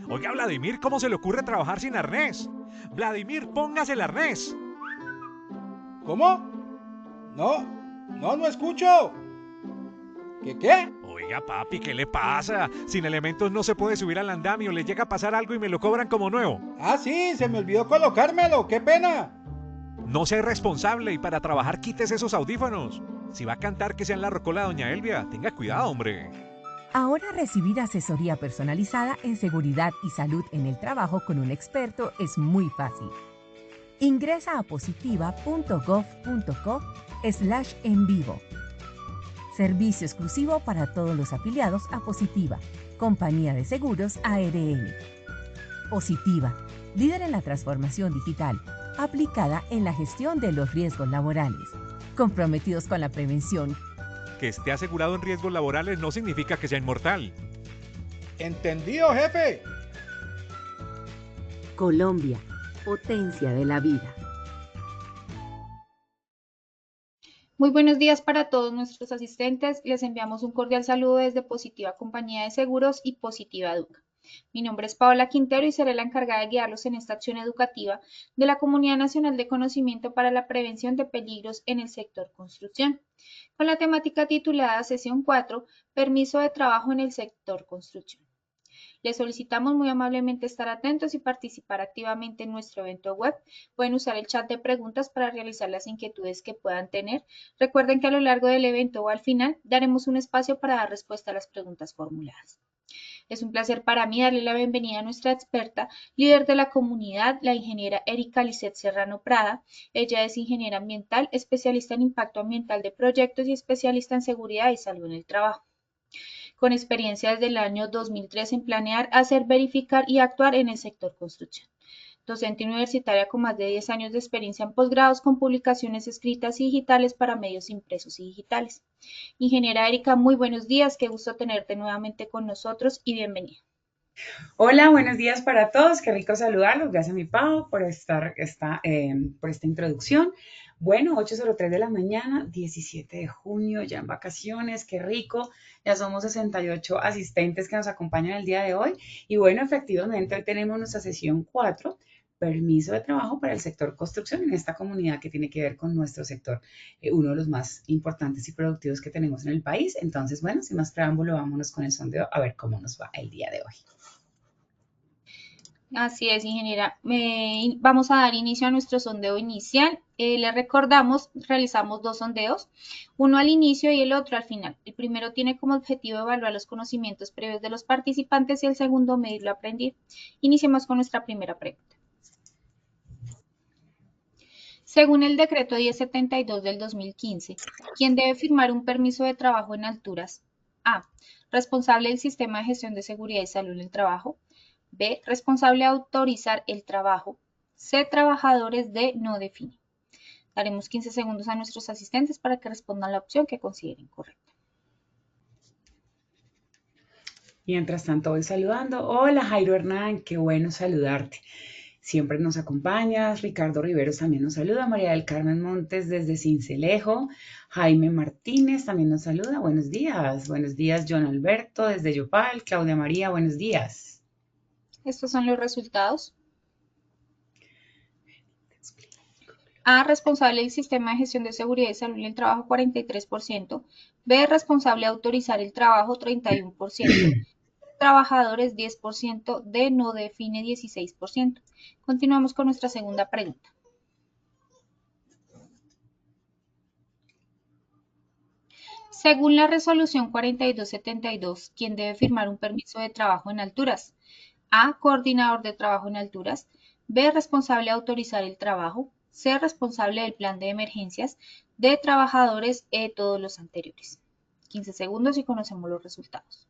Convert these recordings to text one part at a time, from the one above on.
Oiga, Vladimir, ¿cómo se le ocurre trabajar sin arnés? Vladimir, póngase el arnés. ¿Cómo? No escucho. ¿Qué? Oiga, papi, ¿qué le pasa? Sin elementos no se puede subir al andamio, le llega a pasar algo y me lo cobran como nuevo. Ah, sí, se me olvidó colocármelo, qué pena. No sea irresponsable y para trabajar quítese esos audífonos. Si va a cantar que sea en la rocola de Doña Elvia, tenga cuidado, hombre. Ahora recibir asesoría personalizada en seguridad y salud en el trabajo con un experto es muy fácil. Ingresa a positiva.gov.co/en vivo. Servicio exclusivo para todos los afiliados a Positiva, Compañía de Seguros ARL. Positiva, líder en la transformación digital, aplicada en la gestión de los riesgos laborales. Comprometidos con la prevención. Que esté asegurado en riesgos laborales no significa que sea inmortal. ¿Entendido, jefe? Colombia, potencia de la vida. Muy buenos días para todos nuestros asistentes. Les enviamos un cordial saludo desde Positiva Compañía de Seguros y Positiva Educa. Mi nombre es Paola Quintero y seré la encargada de guiarlos en esta acción educativa de la Comunidad Nacional de Conocimiento para la Prevención de Peligros en el Sector Construcción, con la temática titulada Sesión 4, Permiso de Trabajo en el Sector Construcción. Les solicitamos muy amablemente estar atentos y participar activamente en nuestro evento web. Pueden usar el chat de preguntas para realizar las inquietudes que puedan tener. Recuerden que a lo largo del evento o al final daremos un espacio para dar respuesta a las preguntas formuladas. Es un placer para mí darle la bienvenida a nuestra experta, líder de la comunidad, la ingeniera Erika Lisset Serrano Prada. Ella es ingeniera ambiental, especialista en impacto ambiental de proyectos y especialista en seguridad y salud en el trabajo, con experiencia desde el año 2003 en planear, hacer, verificar y actuar en el sector construcción. Docente universitaria con más de 10 años de experiencia en posgrados con publicaciones escritas y digitales para medios impresos y digitales. Ingeniera Erika, muy buenos días, qué gusto tenerte nuevamente con nosotros y bienvenida. Hola, buenos días para todos. Qué rico saludarlos. Gracias, mi Pau, por por esta introducción. Bueno, 8:03 de la mañana, 17 de junio, ya en vacaciones. Qué rico. Ya somos 68 asistentes que nos acompañan el día de hoy. Y bueno, efectivamente, hoy tenemos nuestra sesión 4, permiso de trabajo para el sector construcción en esta comunidad que tiene que ver con nuestro sector, uno de los más importantes y productivos que tenemos en el país. Entonces, bueno, sin más preámbulo, vámonos con el sondeo a ver cómo nos va el día de hoy. Así es, ingeniera. Vamos a dar inicio a nuestro sondeo inicial. Le recordamos, realizamos dos sondeos, uno al inicio y el otro al final. El primero tiene como objetivo evaluar los conocimientos previos de los participantes y el segundo medir lo aprendido. Iniciemos con nuestra primera pregunta. Según el decreto 1072 del 2015, ¿quién debe firmar un permiso de trabajo en alturas? A. Responsable del sistema de gestión de seguridad y salud en el trabajo. B. Responsable de autorizar el trabajo. C. Trabajadores de no define. Daremos 15 segundos a nuestros asistentes para que respondan la opción que consideren correcta. Mientras tanto voy saludando. Hola Jairo Hernán, qué bueno saludarte. Siempre nos acompañas. Ricardo Riveros también nos saluda. María del Carmen Montes desde Cincelejo. Jaime Martínez también nos saluda. Buenos días. Buenos días, John Alberto desde Yopal. Claudia María, buenos días. Estos son los resultados. A. Responsable del sistema de gestión de seguridad y salud en el trabajo, 43%. B. Responsable de autorizar el trabajo, 31%. Trabajadores, 10%. D. No define, 16%. Continuamos con nuestra segunda pregunta. Según la resolución 4272, ¿quién debe firmar un permiso de trabajo en alturas? A. Coordinador de trabajo en alturas. B. Responsable de autorizar el trabajo. C. Responsable del plan de emergencias. D. Trabajadores. E. Todos los anteriores. 15 segundos y conocemos los resultados.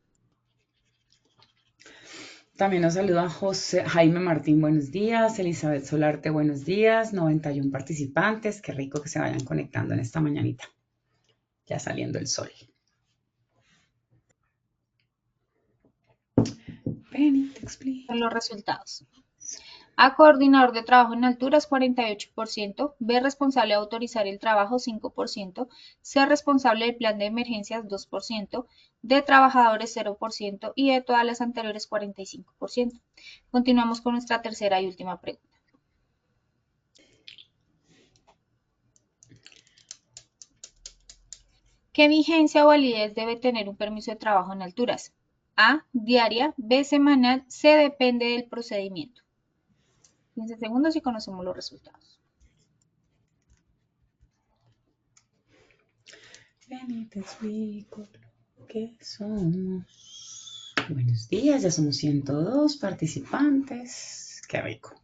También nos saluda Jaime Martín, buenos días. Elizabeth Solarte, buenos días. 91 participantes. Qué rico que se vayan conectando en esta mañanita. Ya saliendo el sol. Los resultados. A, coordinador de trabajo en alturas, 48%. B, responsable de autorizar el trabajo, 5%. C, responsable del plan de emergencias, 2%. D, trabajadores, 0%. Y de todas las anteriores, 45%. Continuamos con nuestra tercera y última pregunta. ¿Qué vigencia o validez debe tener un permiso de trabajo en alturas? A, diaria. B, semanal. C, depende del procedimiento. 15 segundos y conocemos los resultados. Ven, te explico lo que somos. Buenos días, ya somos 102 participantes. Qué rico.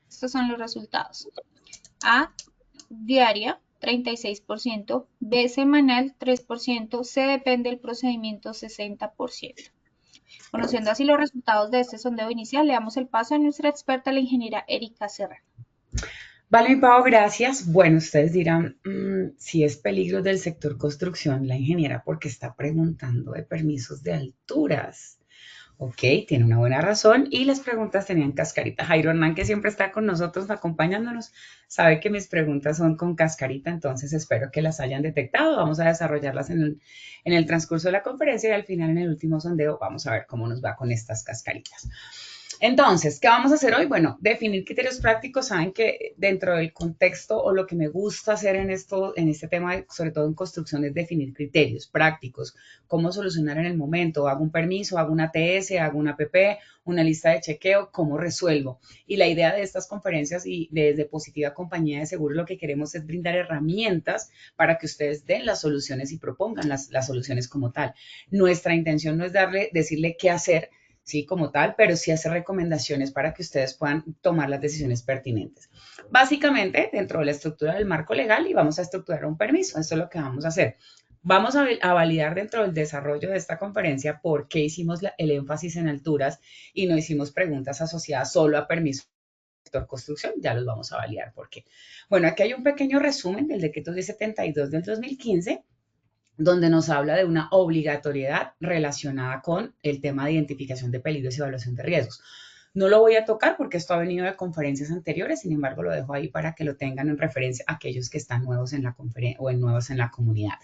Estos son los resultados. A, diaria, 36%. B, semanal, 3%. C, depende del procedimiento, 60%. Conociendo así los resultados de este sondeo inicial, le damos el paso a nuestra experta, la ingeniera Erika Serrano. Vale, mi Pau, gracias. Bueno, ustedes dirán, si es peligro del sector construcción, la ingeniera, porque está preguntando de permisos de alturas. Ok, tiene una buena razón y las preguntas tenían cascarita. Jairo Hernán, que siempre está con nosotros acompañándonos, sabe que mis preguntas son con cascarita, entonces espero que las hayan detectado. Vamos a desarrollarlas en el transcurso de la conferencia y al final, en el último sondeo, vamos a ver cómo nos va con estas cascaritas. Entonces, ¿qué vamos a hacer hoy? Bueno, definir criterios prácticos. Saben que dentro del contexto o lo que me gusta hacer en este tema, sobre todo en construcción, es definir criterios prácticos. Cómo solucionar en el momento. Hago un permiso, hago una TS, hago una APP, una lista de chequeo, cómo resuelvo. Y la idea de estas conferencias y desde Positiva Compañía de Seguros lo que queremos es brindar herramientas para que ustedes den las soluciones y propongan las soluciones como tal. Nuestra intención no es decirle qué hacer, sí, como tal, pero sí hacer recomendaciones para que ustedes puedan tomar las decisiones pertinentes. Básicamente, dentro de la estructura del marco legal, y vamos a estructurar un permiso. Eso es lo que vamos a hacer. Vamos a validar dentro del desarrollo de esta conferencia por qué hicimos el énfasis en alturas y no hicimos preguntas asociadas solo a permiso del sector construcción. Ya los vamos a validar por qué. Bueno, aquí hay un pequeño resumen del decreto 1072 del 2015, donde nos habla de una obligatoriedad relacionada con el tema de identificación de peligros y evaluación de riesgos. No lo voy a tocar porque esto ha venido de conferencias anteriores, sin embargo lo dejo ahí para que lo tengan en referencia a aquellos que están nuevos en la conferencia o nuevos en la comunidad.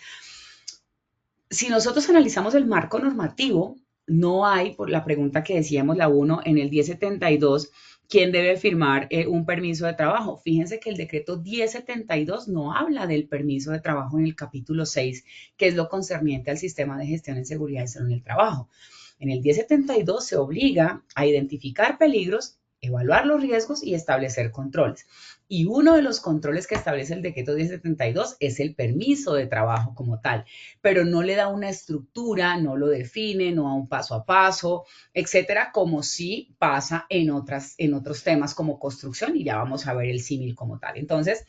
Si nosotros analizamos el marco normativo, no hay, por la pregunta que decíamos, la 1, en el 1072, ¿quién debe firmar un permiso de trabajo? Fíjense que el decreto 1072 no habla del permiso de trabajo en el capítulo 6, que es lo concerniente al sistema de gestión en seguridad y salud en el trabajo. En el 1072 se obliga a identificar peligros, evaluar los riesgos y establecer controles. Y uno de los controles que establece el decreto 1072 es el permiso de trabajo como tal, pero no le da una estructura, no lo define, no da un paso a paso, etcétera, como sí pasa en otros temas como construcción, y ya vamos a ver el símil como tal. Entonces,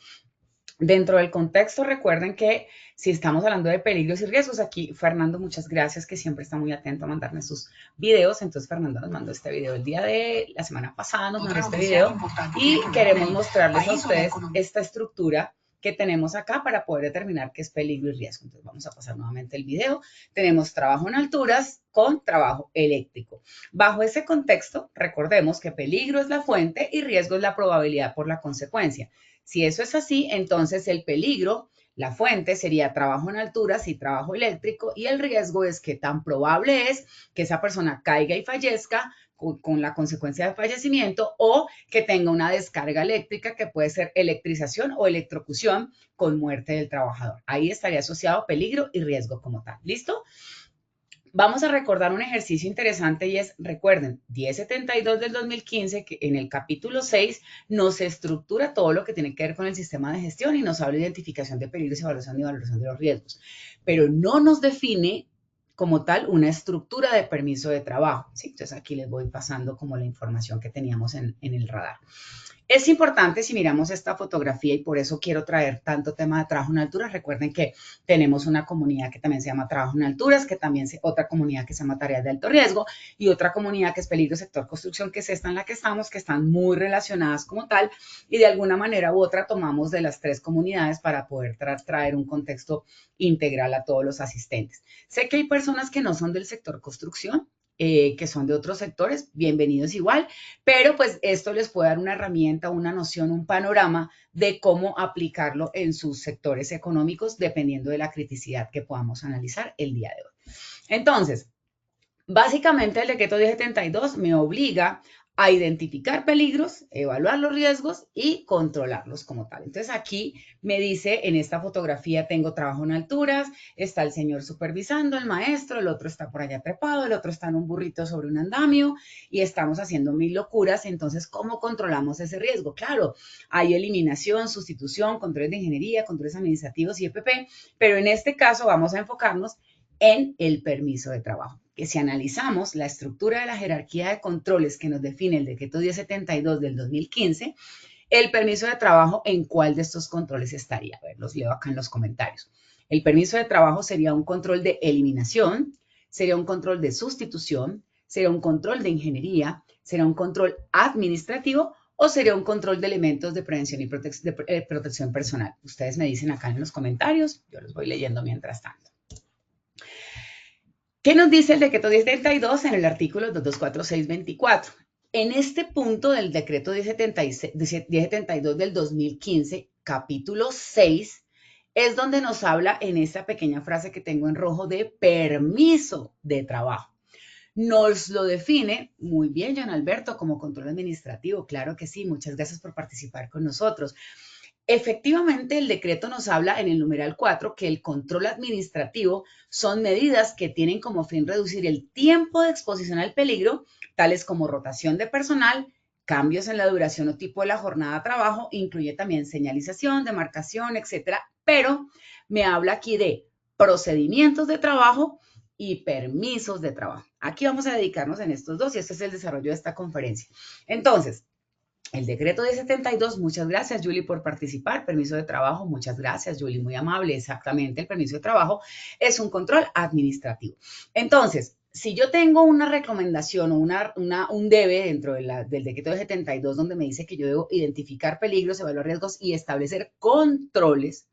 dentro del contexto, recuerden que si estamos hablando de peligros y riesgos, aquí Fernando, muchas gracias, que siempre está muy atento a mandarme sus videos. Entonces, Fernando nos mandó este video el día de la semana pasada, nos mandó este video y queremos mostrarles a ustedes esta estructura que tenemos acá para poder determinar qué es peligro y riesgo. Entonces, vamos a pasar nuevamente el video. Tenemos trabajo en alturas con trabajo eléctrico. Bajo ese contexto, recordemos que peligro es la fuente y riesgo es la probabilidad por la consecuencia. Si eso es así, entonces el peligro, la fuente sería trabajo en alturas y trabajo eléctrico, y el riesgo es que tan probable es que esa persona caiga y fallezca con la consecuencia de fallecimiento, o que tenga una descarga eléctrica que puede ser electrización o electrocución con muerte del trabajador. Ahí estaría asociado peligro y riesgo como tal. ¿Listo? Vamos a recordar un ejercicio interesante y es, recuerden, 1072 del 2015, que en el capítulo 6 nos estructura todo lo que tiene que ver con el sistema de gestión y nos habla de identificación de peligros y valoración de los riesgos, pero no nos define como tal una estructura de permiso de trabajo, ¿sí? Entonces aquí les voy pasando como la información que teníamos en el radar. Es importante si miramos esta fotografía, y por eso quiero traer tanto tema de trabajo en alturas. Recuerden que tenemos una comunidad que también se llama trabajo en alturas, que también otra comunidad que se llama tareas de alto riesgo, y otra comunidad que es peligro sector construcción, que es esta en la que estamos, que están muy relacionadas como tal, y de alguna manera u otra tomamos de las tres comunidades para poder traer un contexto integral a todos los asistentes. Sé que hay personas que no son del sector construcción, que son de otros sectores, bienvenidos igual, pero pues esto les puede dar una herramienta, una noción, un panorama de cómo aplicarlo en sus sectores económicos, dependiendo de la criticidad que podamos analizar el día de hoy. Entonces, básicamente el decreto 1072 me obliga a identificar peligros, evaluar los riesgos y controlarlos como tal. Entonces aquí me dice, en esta fotografía tengo trabajo en alturas, está el señor supervisando, el maestro, el otro está por allá trepado, el otro está en un burrito sobre un andamio y estamos haciendo mil locuras. Entonces, ¿cómo controlamos ese riesgo? Claro, hay eliminación, sustitución, controles de ingeniería, controles administrativos y EPP, pero en este caso vamos a enfocarnos en el permiso de trabajo. Que si analizamos la estructura de la jerarquía de controles que nos define el decreto 1072 del 2015, el permiso de trabajo, ¿en cuál de estos controles estaría? A ver, los leo acá en los comentarios. El permiso de trabajo sería un control de eliminación, sería un control de sustitución, sería un control de ingeniería, sería un control administrativo o sería un control de elementos de prevención y protección personal. Ustedes me dicen acá en los comentarios, yo los voy leyendo mientras tanto. ¿Qué nos dice el decreto 1072 en el artículo 224624? En este punto del decreto 1072 del 2015, capítulo 6, es donde nos habla en esta pequeña frase que tengo en rojo de permiso de trabajo. Nos lo define muy bien, John Alberto, como control administrativo. Claro que sí, muchas gracias por participar con nosotros. Efectivamente, el decreto nos habla en el numeral 4 que el control administrativo son medidas que tienen como fin reducir el tiempo de exposición al peligro, tales como rotación de personal, cambios en la duración o tipo de la jornada de trabajo, incluye también señalización, demarcación, etcétera, pero me habla aquí de procedimientos de trabajo y permisos de trabajo. Aquí vamos a dedicarnos en estos dos y este es el desarrollo de esta conferencia. Entonces, el decreto 1072, muchas gracias, Julie, por participar. Permiso de trabajo, muchas gracias, Julie, muy amable. Exactamente, el permiso de trabajo es un control administrativo. Entonces, si yo tengo una recomendación o un debe dentro del decreto 1072 donde me dice que yo debo identificar peligros, evaluar riesgos y establecer controles.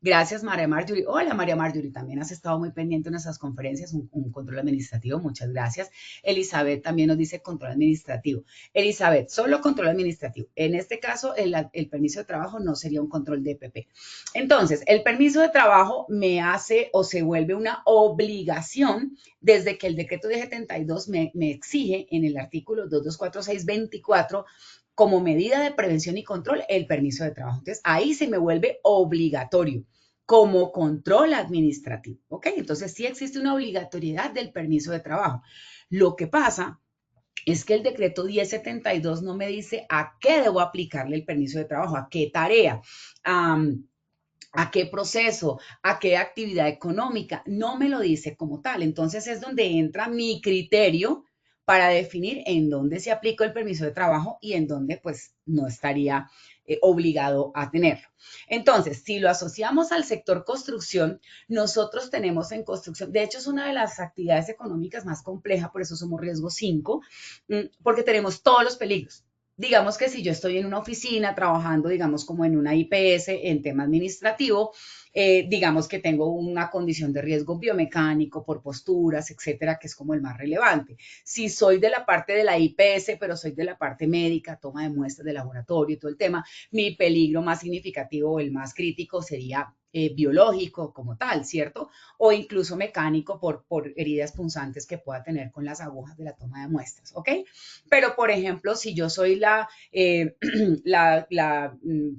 Gracias, María Marjorie. Hola, María Marjorie. También has estado muy pendiente en nuestras conferencias, un control administrativo. Muchas gracias. Elizabeth también nos dice control administrativo. Elizabeth, solo control administrativo. En este caso, el permiso de trabajo no sería un control de EPP. Entonces, el permiso de trabajo me hace o se vuelve una obligación desde que el decreto 1072 me exige en el artículo 224624 como medida de prevención y control el permiso de trabajo. Entonces, ahí se me vuelve obligatorio como control administrativo, ¿ok? Entonces, sí existe una obligatoriedad del permiso de trabajo. Lo que pasa es que el decreto 1072 no me dice a qué debo aplicarle el permiso de trabajo, a qué tarea, a qué proceso, a qué actividad económica. No me lo dice como tal. Entonces, es donde entra mi criterio para definir en dónde se aplica el permiso de trabajo y en dónde pues no estaría obligado a tenerlo. Entonces, si lo asociamos al sector construcción, nosotros tenemos en construcción, de hecho es una de las actividades económicas más complejas, por eso somos riesgo 5, porque tenemos todos los peligros. Digamos que si yo estoy en una oficina trabajando, digamos, como en una IPS en tema administrativo, digamos que tengo una condición de riesgo biomecánico por posturas, etcétera, que es como el más relevante. Si soy de la parte de la IPS, pero soy de la parte médica, toma de muestras de laboratorio y todo el tema, mi peligro más significativo o el más crítico sería biológico como tal, ¿cierto? O incluso mecánico por heridas punzantes que pueda tener con las agujas de la toma de muestras, ¿ok? Pero, por ejemplo, si yo soy la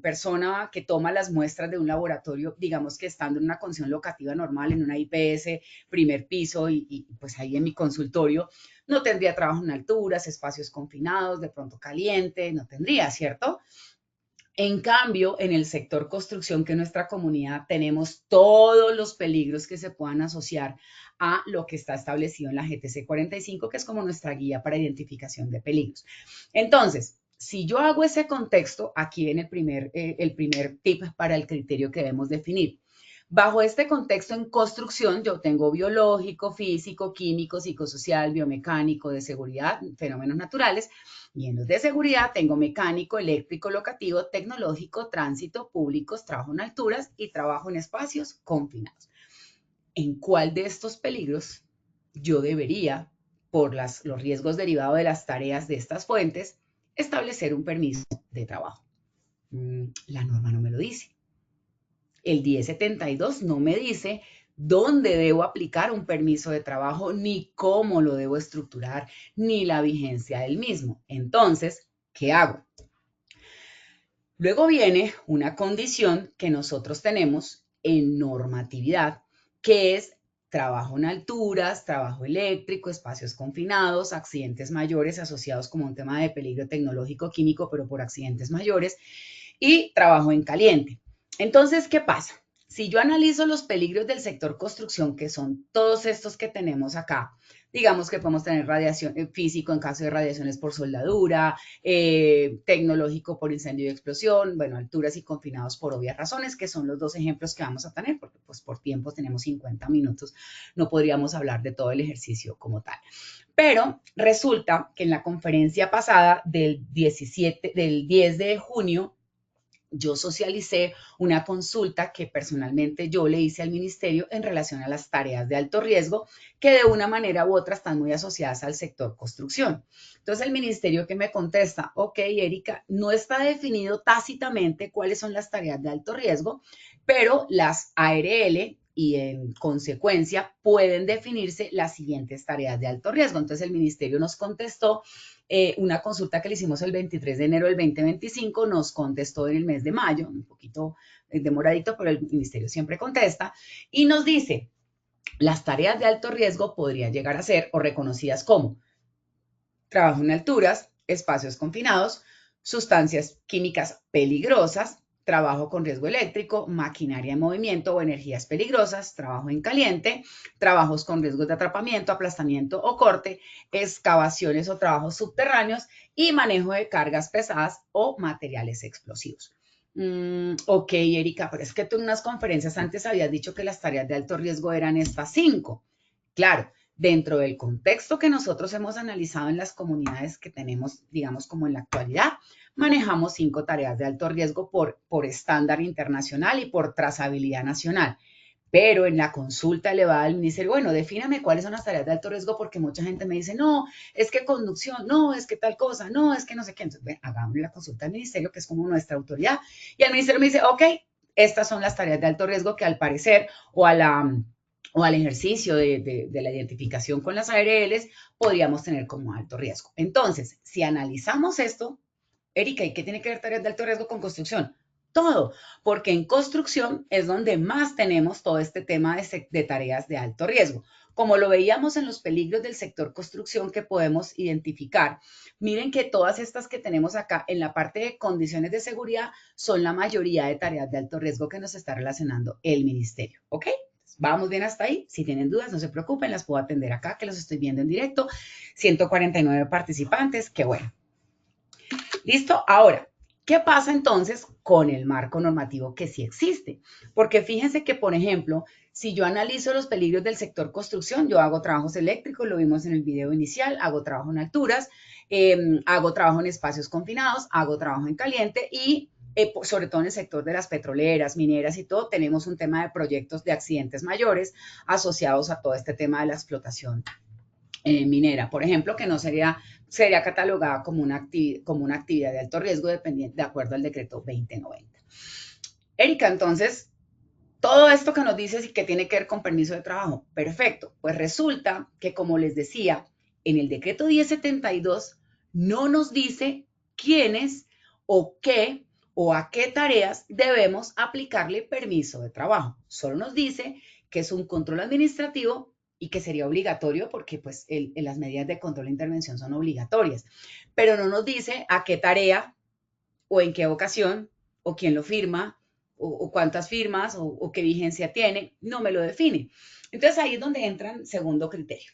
persona que toma las muestras de un laboratorio, digamos que estando en una condición locativa normal, en una IPS, primer piso y pues ahí en mi consultorio, no tendría trabajo en alturas, espacios confinados, de pronto caliente, no tendría, ¿cierto? En cambio, en el sector construcción, que en nuestra comunidad tenemos todos los peligros que se puedan asociar a lo que está establecido en la GTC 45, que es como nuestra guía para identificación de peligros. Entonces, si yo hago ese contexto, aquí viene el primer tip para el criterio que debemos definir. Bajo este contexto en construcción, yo tengo biológico, físico, químico, psicosocial, biomecánico, de seguridad, fenómenos naturales. Y en los de seguridad tengo mecánico, eléctrico, locativo, tecnológico, tránsito, públicos, trabajo en alturas y trabajo en espacios confinados. ¿En cuál de estos peligros yo debería por los riesgos derivados de las tareas de estas fuentes, establecer un permiso de trabajo. La norma no me lo dice. El 1072 no me dice dónde debo aplicar un permiso de trabajo, ni cómo lo debo estructurar, ni la vigencia del mismo. Entonces, ¿qué hago? Luego viene una condición que nosotros tenemos en normatividad, que es trabajo en alturas, trabajo eléctrico, espacios confinados, accidentes mayores asociados como un tema de peligro tecnológico químico, pero por accidentes mayores, y trabajo en caliente. Entonces, ¿qué pasa? Si yo analizo los peligros del sector construcción, que son todos estos que tenemos acá, digamos que podemos tener radiación físico en caso de radiaciones por soldadura, tecnológico por incendio y explosión, bueno, alturas y confinados por obvias razones, que son los dos ejemplos que vamos a tener, porque pues por tiempo tenemos 50 minutos, no podríamos hablar de todo el ejercicio como tal. Pero resulta que en la conferencia pasada del 10 de junio, yo socialicé una consulta que personalmente yo le hice al ministerio en relación a las tareas de alto riesgo que de una manera u otra están muy asociadas al sector construcción. Entonces el ministerio que me contesta, ok, Erika, no está definido tácitamente cuáles son las tareas de alto riesgo, pero las ARL y en consecuencia pueden definirse las siguientes tareas de alto riesgo. Entonces el ministerio nos contestó una consulta que le hicimos el 23 de enero del 2025, nos contestó en el mes de mayo, un poquito demoradito, pero el ministerio siempre contesta, y nos dice, las tareas de alto riesgo podrían llegar a ser o reconocidas como trabajo en alturas, espacios confinados, sustancias químicas peligrosas, trabajo con riesgo eléctrico, maquinaria en movimiento o energías peligrosas, trabajo en caliente, trabajos con riesgos de atrapamiento, aplastamiento o corte, excavaciones o trabajos subterráneos y manejo de cargas pesadas o materiales explosivos. Ok, Erika, pero es que tú en unas conferencias antes habías dicho que las tareas de alto riesgo eran estas 5. Claro, dentro del contexto que nosotros hemos analizado en las comunidades que tenemos, digamos, como en la actualidad, manejamos 5 tareas de alto riesgo por estándar internacional y por trazabilidad nacional. Pero en la consulta elevada al ministerio, bueno, defíname cuáles son las tareas de alto riesgo porque mucha gente me dice, no, es que conducción, no, es que tal cosa, no, es que no sé qué. Entonces, hagamos la consulta al ministerio, que es como nuestra autoridad. Y el ministerio me dice, ok, estas son las tareas de alto riesgo que al parecer o al ejercicio de la identificación con las ARLs podríamos tener como alto riesgo. Entonces, si analizamos esto, Erika, ¿y qué tiene que ver tareas de alto riesgo con construcción? Todo, porque en construcción es donde más tenemos todo este tema de tareas de alto riesgo. Como lo veíamos en los peligros del sector construcción que podemos identificar, miren que todas estas que tenemos acá en la parte de condiciones de seguridad son la mayoría de tareas de alto riesgo que nos está relacionando el ministerio, ¿ok? Vamos bien hasta ahí. Si tienen dudas, no se preocupen, las puedo atender acá, que los estoy viendo en directo. 149 participantes, qué bueno. ¿Listo? Ahora, ¿qué pasa entonces con el marco normativo que sí existe? Porque fíjense que, por ejemplo, si yo analizo los peligros del sector construcción, yo hago trabajos eléctricos, lo vimos en el video inicial, hago trabajo en alturas, hago trabajo en espacios confinados, hago trabajo en caliente y sobre todo en el sector de las petroleras, mineras y todo, tenemos un tema de proyectos de accidentes mayores asociados a todo este tema de la explotación minera, por ejemplo, que no sería catalogada como una actividad de alto riesgo dependiente de acuerdo al decreto 2090. Erika, entonces, todo esto que nos dices y que tiene que ver con permiso de trabajo, perfecto, pues resulta que, como les decía, en el decreto 1072 no nos dice quiénes o qué o a qué tareas debemos aplicarle permiso de trabajo. Solo nos dice que es un control administrativo y que sería obligatorio porque pues las medidas de control e intervención son obligatorias, pero no nos dice a qué tarea o en qué ocasión o quién lo firma o cuántas firmas o qué vigencia tiene, no me lo define. Entonces ahí es donde entra el segundo criterio.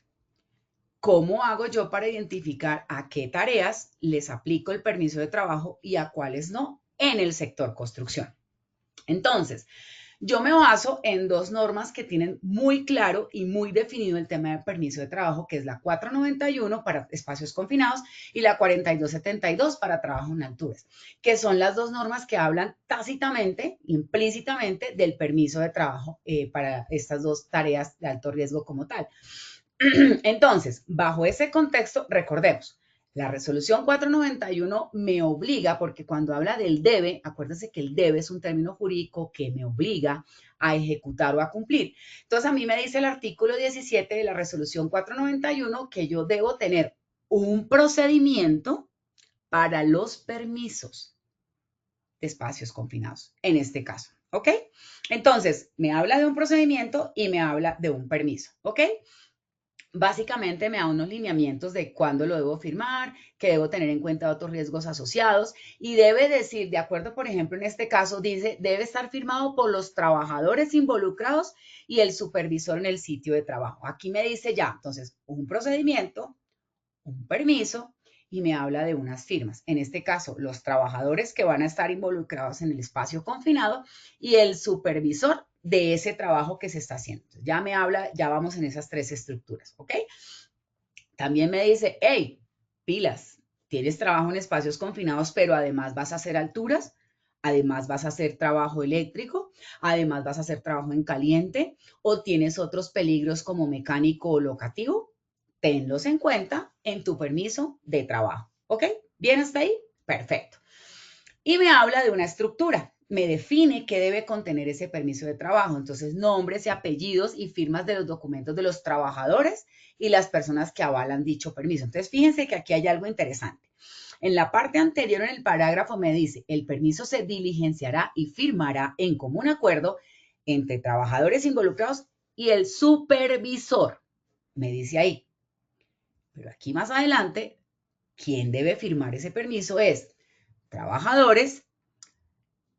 ¿Cómo hago yo para identificar a qué tareas les aplico el permiso de trabajo y a cuáles no en el sector construcción? Entonces, yo me baso en 2 normas que tienen muy claro y muy definido el tema de permiso de trabajo, que es la 491 para espacios confinados y la 4272 para trabajo en alturas, que son las 2 normas que hablan tácitamente, implícitamente, del permiso de trabajo para estas 2 tareas de alto riesgo como tal. Entonces, bajo ese contexto, recordemos, la resolución 491 me obliga, porque cuando habla del debe, acuérdense que el debe es un término jurídico que me obliga a ejecutar o a cumplir. Entonces, a mí me dice el artículo 17 de la resolución 491 que yo debo tener un procedimiento para los permisos de espacios confinados, en este caso, ¿ok? Entonces, me habla de un procedimiento y me habla de un permiso, ¿ok? Básicamente me da unos lineamientos de cuándo lo debo firmar, que debo tener en cuenta otros riesgos asociados y debe decir, de acuerdo, por ejemplo, en este caso dice, debe estar firmado por los trabajadores involucrados y el supervisor en el sitio de trabajo. Aquí me dice ya, entonces, un procedimiento, un permiso y me habla de unas firmas. En este caso, los trabajadores que van a estar involucrados en el espacio confinado y el supervisor de ese trabajo que se está haciendo. Ya me habla, ya vamos en esas tres estructuras, ¿ok? También me dice, hey, pilas, tienes trabajo en espacios confinados, pero además vas a hacer alturas, además vas a hacer trabajo eléctrico, además vas a hacer trabajo en caliente o tienes otros peligros como mecánico o locativo. Tenlos en cuenta en tu permiso de trabajo, ¿ok? ¿Bien hasta ahí? Perfecto. Y me habla de una estructura. Me define qué debe contener ese permiso de trabajo. Entonces, nombres y apellidos y firmas de los documentos de los trabajadores y las personas que avalan dicho permiso. Entonces, fíjense que aquí hay algo interesante. En la parte anterior, en el parágrafo, me dice, el permiso se diligenciará y firmará en común acuerdo entre trabajadores involucrados y el supervisor. Me dice ahí. Pero aquí más adelante, quien debe firmar ese permiso es trabajadores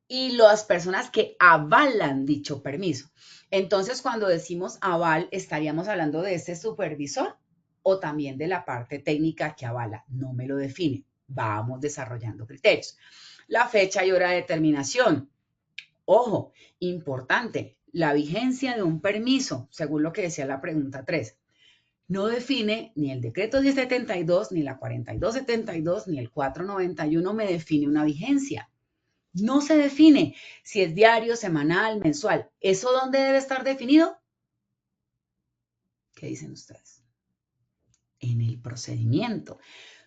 y las personas que avalan dicho permiso. Entonces, cuando decimos aval, estaríamos hablando de este supervisor o también de la parte técnica que avala. No me lo define. Vamos desarrollando criterios. La fecha y hora de determinación. Ojo, importante, la vigencia de un permiso, según lo que decía la pregunta 3. No define ni el decreto 1072, ni la 4272, ni el 491 me define una vigencia. No se define si es diario, semanal, mensual. ¿Eso dónde debe estar definido? ¿Qué dicen ustedes? En el procedimiento.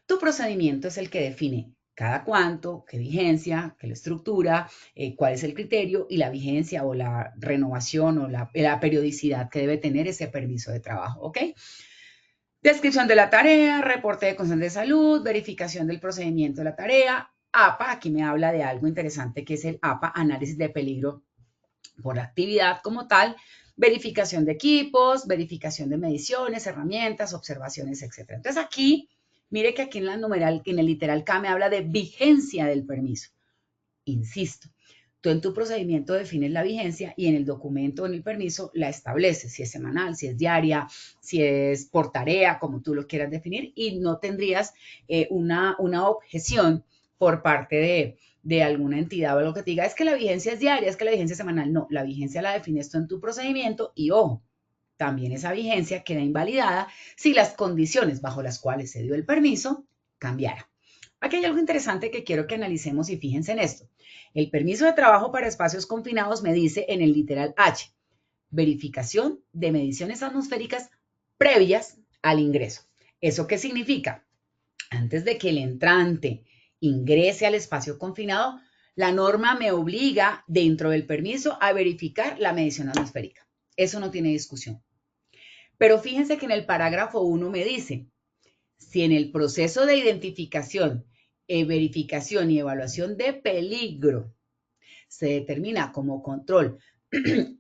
Tu procedimiento es el que define cada cuánto, qué vigencia, qué la estructura, cuál es el criterio y la vigencia o la renovación o la periodicidad que debe tener ese permiso de trabajo, ¿ok? Descripción de la tarea, reporte de condición de salud, verificación del procedimiento de la tarea, APA, aquí me habla de algo interesante que es el APA, análisis de peligro por actividad como tal, verificación de equipos, verificación de mediciones, herramientas, observaciones, etc. Entonces aquí, mire que aquí en la numeral, en el literal K me habla de vigencia del permiso. Insisto, tú en tu procedimiento defines la vigencia y en el documento, en el permiso, la estableces, si es semanal, si es diaria, si es por tarea, como tú lo quieras definir, y no tendrías una objeción por parte de alguna entidad o algo que te diga, es que la vigencia es diaria, es que la vigencia es semanal. No, la vigencia la defines tú en tu procedimiento y ojo, también esa vigencia queda invalidada si las condiciones bajo las cuales se dio el permiso cambiaran. Aquí hay algo interesante que quiero que analicemos y fíjense en esto. El permiso de trabajo para espacios confinados me dice en el literal H, verificación de mediciones atmosféricas previas al ingreso. ¿Eso qué significa? Antes de que el entrante ingrese al espacio confinado, la norma me obliga dentro del permiso a verificar la medición atmosférica. Eso no tiene discusión. Pero fíjense que en el parágrafo 1 me dice, si en el proceso de identificación, verificación y evaluación de peligro se determina como control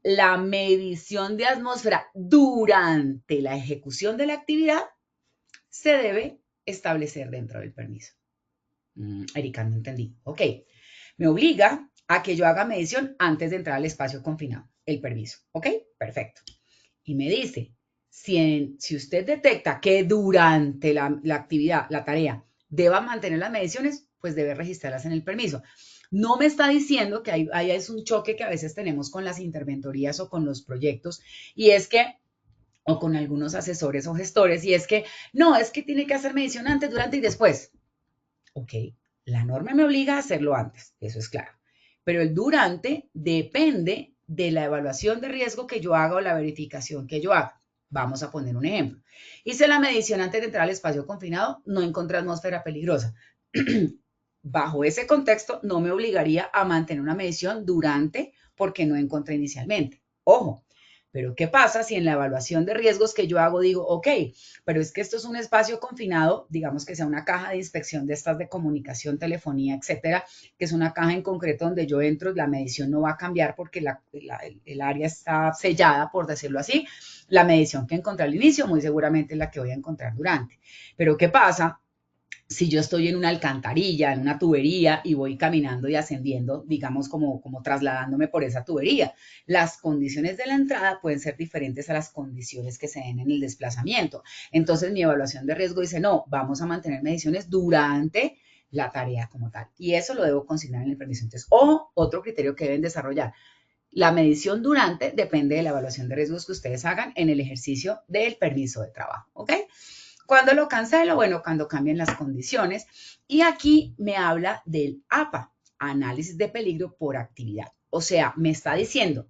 la medición de atmósfera durante la ejecución de la actividad, se debe establecer dentro del permiso. Erika, no entendí. Ok, me obliga a que yo haga medición antes de entrar al espacio confinado, el permiso. Ok, perfecto. Y me dice, si usted detecta que durante la actividad, la tarea, deba mantener las mediciones, pues debe registrarlas en el permiso. No me está diciendo que ahí es un choque que a veces tenemos con las interventorías o con los proyectos, y es que, o con algunos asesores o gestores, y es que, no, es que tiene que hacer medición antes, durante y después. Ok, la norma me obliga a hacerlo antes, eso es claro. Pero el durante depende de la evaluación de riesgo que yo haga o la verificación que yo haga. Vamos a poner un ejemplo. Hice la medición antes de entrar al espacio confinado, no encontré atmósfera peligrosa. Bajo ese contexto, no me obligaría a mantener una medición durante porque no encontré inicialmente. Ojo, pero ¿qué pasa si en la evaluación de riesgos que yo hago digo, ok, pero es que esto es un espacio confinado, digamos que sea una caja de inspección de estas de comunicación, telefonía, etcétera, que es una caja en concreto donde yo entro, la medición no va a cambiar porque el área está sellada, por decirlo así. La medición que encontré al inicio muy seguramente es la que voy a encontrar durante. Pero ¿qué pasa si yo estoy en una alcantarilla, en una tubería y voy caminando y ascendiendo, digamos como trasladándome por esa tubería? Las condiciones de la entrada pueden ser diferentes a las condiciones que se den en el desplazamiento. Entonces mi evaluación de riesgo dice, no, vamos a mantener mediciones durante la tarea como tal. Y eso lo debo consignar en el permiso. Entonces, otro criterio que deben desarrollar. La medición durante depende de la evaluación de riesgos que ustedes hagan en el ejercicio del permiso de trabajo, ¿ok? ¿Cuándo lo cancelo? Bueno, cuando cambien las condiciones. Y aquí me habla del APA, análisis de peligro por actividad. O sea, me está diciendo,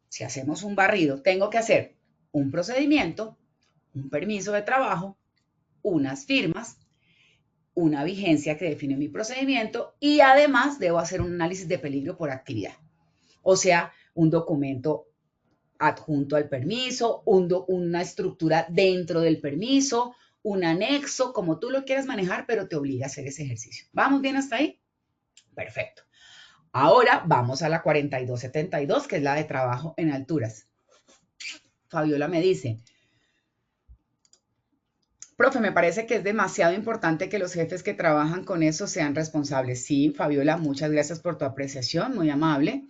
si hacemos un barrido, tengo que hacer un procedimiento, un permiso de trabajo, unas firmas, una vigencia que define mi procedimiento y además debo hacer un análisis de peligro por actividad. O sea, un documento adjunto al permiso, una estructura dentro del permiso, un anexo, como tú lo quieras manejar, pero te obliga a hacer ese ejercicio. ¿Vamos bien hasta ahí? Perfecto. Ahora vamos a la 4272, que es la de trabajo en alturas. Fabiola me dice, profe, me parece que es demasiado importante que los jefes que trabajan con eso sean responsables. Sí, Fabiola, muchas gracias por tu apreciación, muy amable.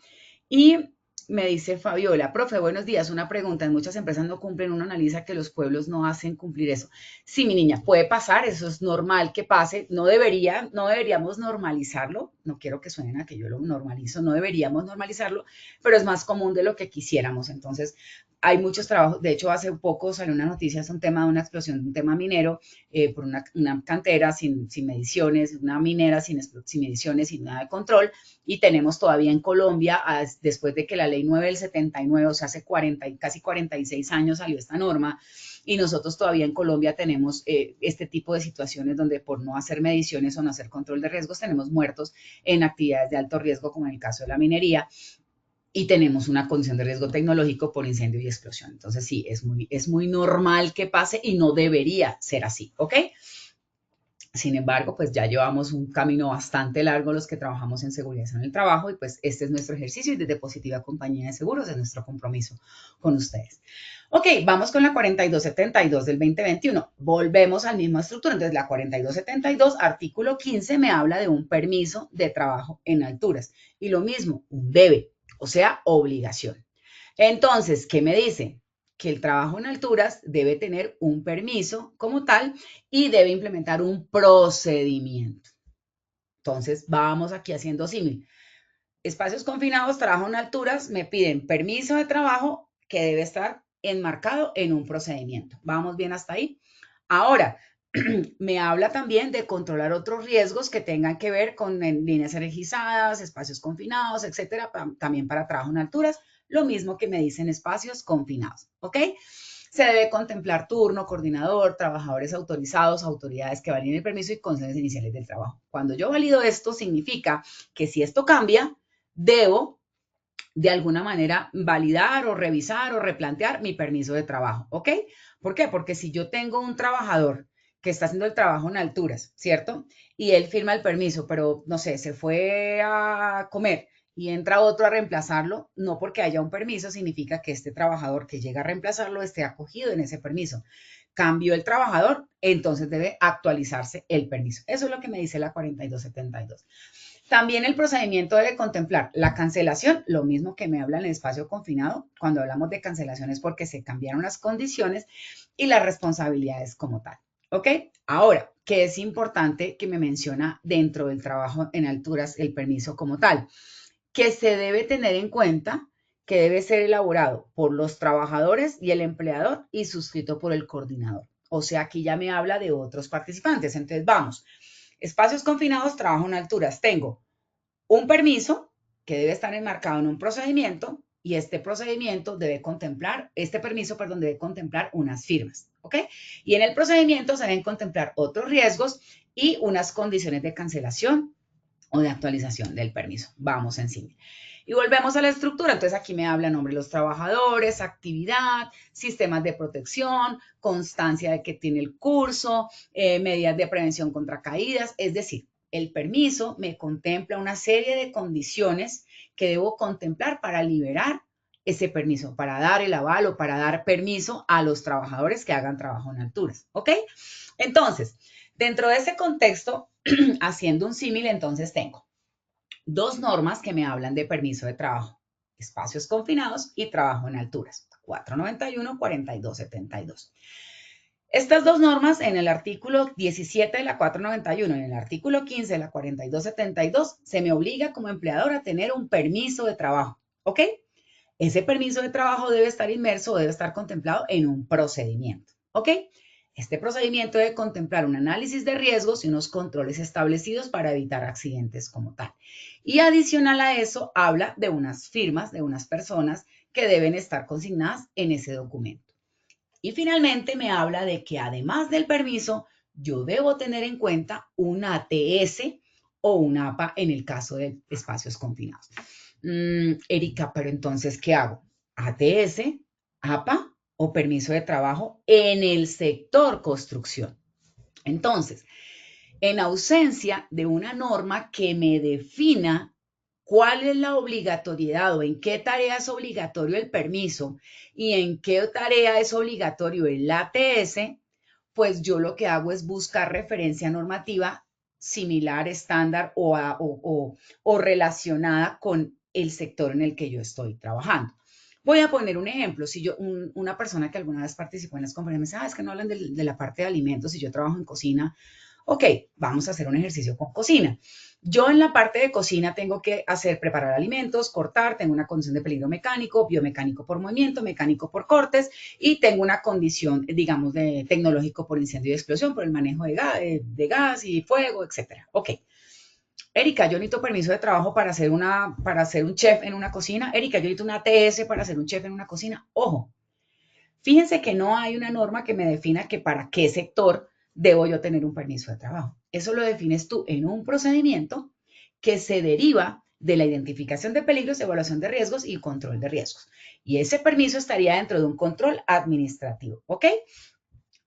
Y me dice Fabiola, profe, buenos días, una pregunta, en muchas empresas no cumplen, uno analiza que los pueblos no hacen cumplir eso. Sí, mi niña, puede pasar, eso es normal que pase, no deberíamos normalizarlo, no quiero que suenen a que yo lo normalizo, no deberíamos normalizarlo, pero es más común de lo que quisiéramos. Entonces, hay muchos trabajos, de hecho hace poco salió una noticia, es un tema de una explosión de un tema minero por una cantera sin mediciones, una minera sin mediciones, sin nada de control, y tenemos todavía en Colombia, después de que la ley 9 del 79, o sea, hace casi 46 años salió esta norma, y nosotros todavía en Colombia tenemos este tipo de situaciones donde por no hacer mediciones o no hacer control de riesgos tenemos muertos en actividades de alto riesgo, como en el caso de la minería, y tenemos una condición de riesgo tecnológico por incendio y explosión. Entonces, sí, es muy normal que pase y no debería ser así, ¿ok? Sin embargo, pues ya llevamos un camino bastante largo los que trabajamos en seguridad en el trabajo y pues este es nuestro ejercicio y desde Positiva Compañía de Seguros es nuestro compromiso con ustedes. Ok, vamos con la 4272 del 2021. Volvemos a la misma estructura. Entonces, la 4272, artículo 15, me habla de un permiso de trabajo en alturas. Y lo mismo, un debe, o sea, obligación. Entonces, ¿qué me dice? Que el trabajo en alturas debe tener un permiso como tal y debe implementar un procedimiento. Entonces, vamos aquí haciendo símil. Espacios confinados, trabajo en alturas, me piden permiso de trabajo que debe estar enmarcado en un procedimiento. ¿Vamos bien hasta ahí? Ahora, me habla también de controlar otros riesgos que tengan que ver con líneas energizadas, espacios confinados, etcétera, también para trabajo en alturas, lo mismo que me dicen espacios confinados, ¿ok? Se debe contemplar turno, coordinador, trabajadores autorizados, autoridades que validen el permiso y condiciones iniciales del trabajo. Cuando yo valido esto, significa que si esto cambia, debo de alguna manera validar o revisar o replantear mi permiso de trabajo, ¿ok? ¿Por qué? Porque si yo tengo un trabajador que está haciendo el trabajo en alturas, ¿cierto? Y él firma el permiso, pero no sé, se fue a comer y entra otro a reemplazarlo, no porque haya un permiso significa que este trabajador que llega a reemplazarlo esté acogido en ese permiso. Cambió el trabajador, entonces debe actualizarse el permiso. Eso es lo que me dice la 4272. También el procedimiento debe contemplar la cancelación, lo mismo que me habla en el espacio confinado, cuando hablamos de cancelaciones porque se cambiaron las condiciones y las responsabilidades como tal. ¿Ok? Ahora, ¿qué es importante que me menciona dentro del trabajo en alturas el permiso como tal? Que se debe tener en cuenta que debe ser elaborado por los trabajadores y el empleador y suscrito por el coordinador. O sea, aquí ya me habla de otros participantes. Entonces, vamos. Espacios confinados, trabajo en alturas. Tengo un permiso que debe estar enmarcado en un procedimiento, y este procedimiento debe contemplar, este permiso, perdón, debe contemplar unas firmas, ¿ok? Y en el procedimiento se deben contemplar otros riesgos y unas condiciones de cancelación o de actualización del permiso. Vamos encima. Y volvemos a la estructura. Entonces aquí me habla nombre de los trabajadores, actividad, sistemas de protección, constancia de que tiene el curso, medidas de prevención contra caídas. Es decir, el permiso me contempla una serie de condiciones que debo contemplar para liberar ese permiso, para dar el aval o para dar permiso a los trabajadores que hagan trabajo en alturas. ¿Ok? Entonces, dentro de ese contexto, haciendo un símil, entonces tengo dos normas que me hablan de permiso de trabajo: espacios confinados y trabajo en alturas, 491, 4272. Estas dos normas en el artículo 17 de la 491 y en el artículo 15 de la 4272 se me obliga como empleador a tener un permiso de trabajo, ¿ok? Ese permiso de trabajo debe estar inmerso o debe estar contemplado en un procedimiento, ¿ok? Este procedimiento debe contemplar un análisis de riesgos y unos controles establecidos para evitar accidentes como tal. Y adicional a eso, habla de unas firmas de unas personas que deben estar consignadas en ese documento. Y finalmente me habla de que además del permiso, yo debo tener en cuenta un ATS o un APA en el caso de espacios confinados. Erika, pero entonces, ¿qué hago? ¿ATS, APA o permiso de trabajo en el sector construcción? Entonces, en ausencia de una norma que me defina cuál es la obligatoriedad o en qué tarea es obligatorio el permiso y en qué tarea es obligatorio el ATS, pues yo lo que hago es buscar referencia normativa similar, estándar o relacionada con el sector en el que yo estoy trabajando. Voy a poner un ejemplo. Si yo, una persona que alguna vez participó en las conferencias me dice, es que no hablan de la parte de alimentos y yo trabajo en cocina. Ok, vamos a hacer un ejercicio con cocina. Yo en la parte de cocina tengo que preparar alimentos, cortar, tengo una condición de peligro mecánico, biomecánico por movimiento, mecánico por cortes y tengo una condición, digamos, de tecnológico por incendio y explosión, por el manejo de gas y fuego, etcétera. Ok. Erika, yo necesito permiso de trabajo para ser un chef en una cocina. Erika, yo necesito una ATS para ser un chef en una cocina. Ojo, fíjense que no hay una norma que me defina que para qué sector debo yo tener un permiso de trabajo. Eso lo defines tú en un procedimiento que se deriva de la identificación de peligros, evaluación de riesgos y control de riesgos. Y ese permiso estaría dentro de un control administrativo, ¿ok?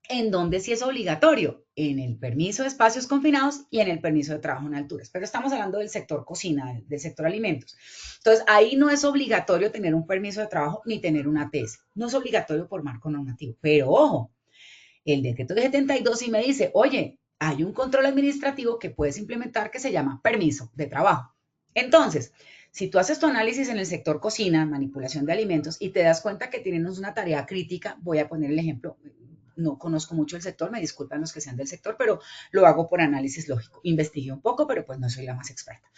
¿En dónde sí es obligatorio? En el permiso de espacios confinados y en el permiso de trabajo en alturas. Pero estamos hablando del sector cocina, del sector alimentos. Entonces, ahí no es obligatorio tener un permiso de trabajo ni tener una ATS. No es obligatorio por marco normativo. Pero ojo, el decreto de 72 sí me dice, oye, hay un control administrativo que puedes implementar que se llama permiso de trabajo. Entonces, si tú haces tu análisis en el sector cocina, manipulación de alimentos, y te das cuenta que tienes una tarea crítica, voy a poner el ejemplo, no conozco mucho el sector, me disculpan los que sean del sector, pero lo hago por análisis lógico. Investigué un poco, pero pues no soy la más experta.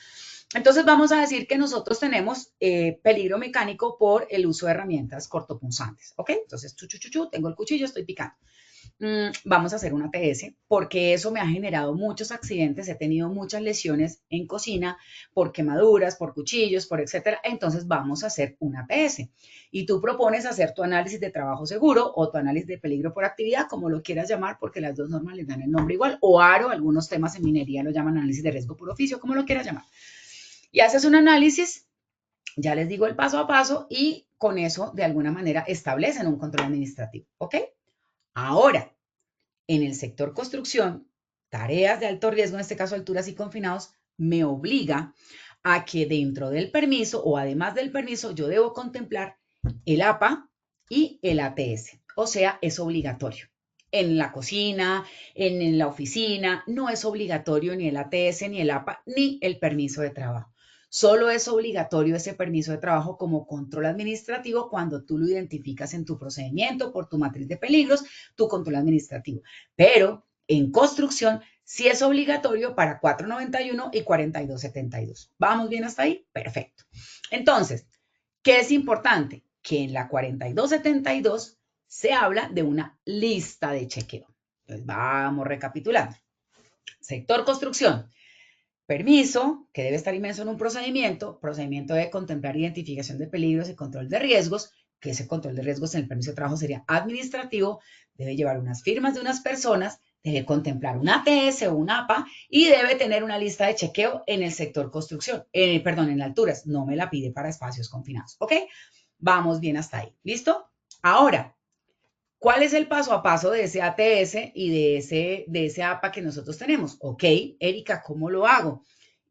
Entonces vamos a decir que nosotros tenemos peligro mecánico por el uso de herramientas cortopunzantes, ¿ok? Entonces, tengo el cuchillo, estoy picando. Vamos a hacer una ATS porque eso me ha generado muchos accidentes, he tenido muchas lesiones en cocina por quemaduras, por cuchillos, por etcétera. Entonces vamos a hacer una ATS y tú propones hacer tu análisis de trabajo seguro o tu análisis de peligro por actividad, como lo quieras llamar, porque las dos normas les dan el nombre igual, o ARO, algunos temas en minería lo llaman análisis de riesgo por oficio, como lo quieras llamar. Y haces un análisis, ya les digo el paso a paso, y con eso de alguna manera establecen un control administrativo, ¿ok? Ahora, en el sector construcción, tareas de alto riesgo, en este caso alturas y confinados, me obliga a que dentro del permiso o además del permiso yo debo contemplar el APA y el ATS. O sea, es obligatorio. En la cocina, en la oficina, no es obligatorio ni el ATS, ni el APA, ni el permiso de trabajo. Solo es obligatorio ese permiso de trabajo como control administrativo cuando tú lo identificas en tu procedimiento por tu matriz de peligros, tu control administrativo. Pero en construcción sí es obligatorio para 491 y 4272. ¿Vamos bien hasta ahí? Perfecto. Entonces, ¿qué es importante? Que en la 4272 se habla de una lista de chequeo. Entonces, vamos recapitulando. Sector construcción. permiso, que debe estar inmerso en un procedimiento debe contemplar identificación de peligros y control de riesgos, que ese control de riesgos en el permiso de trabajo sería administrativo, debe llevar unas firmas de unas personas, debe contemplar una ATS o una APA y debe tener una lista de chequeo en el sector construcción, en alturas, no me la pide para espacios confinados, ¿ok? Vamos bien hasta ahí, ¿listo? Ahora, ¿cuál es el paso a paso de ese ATS y de ese APA que nosotros tenemos? Ok, Erika, ¿cómo lo hago?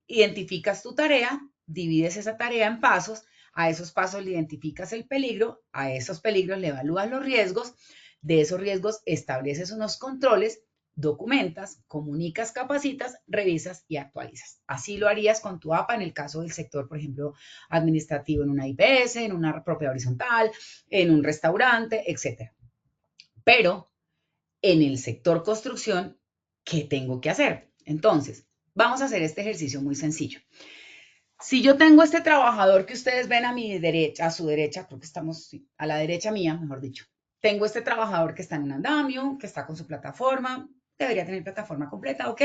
Identificas tu tarea, divides esa tarea en pasos, a esos pasos le identificas el peligro, a esos peligros le evalúas los riesgos, de esos riesgos estableces unos controles, documentas, comunicas, capacitas, revisas y actualizas. Así lo harías con tu APA en el caso del sector, por ejemplo, administrativo en una IPS, en una propiedad horizontal, en un restaurante, etc. Pero en el sector construcción, ¿qué tengo que hacer? Entonces, vamos a hacer este ejercicio muy sencillo. Si yo tengo este trabajador que ustedes ven a mi derecha, a su derecha, creo que estamos a la derecha mía, mejor dicho. Tengo este trabajador que está en un andamio, que está con su plataforma, debería tener plataforma completa, ¿ok?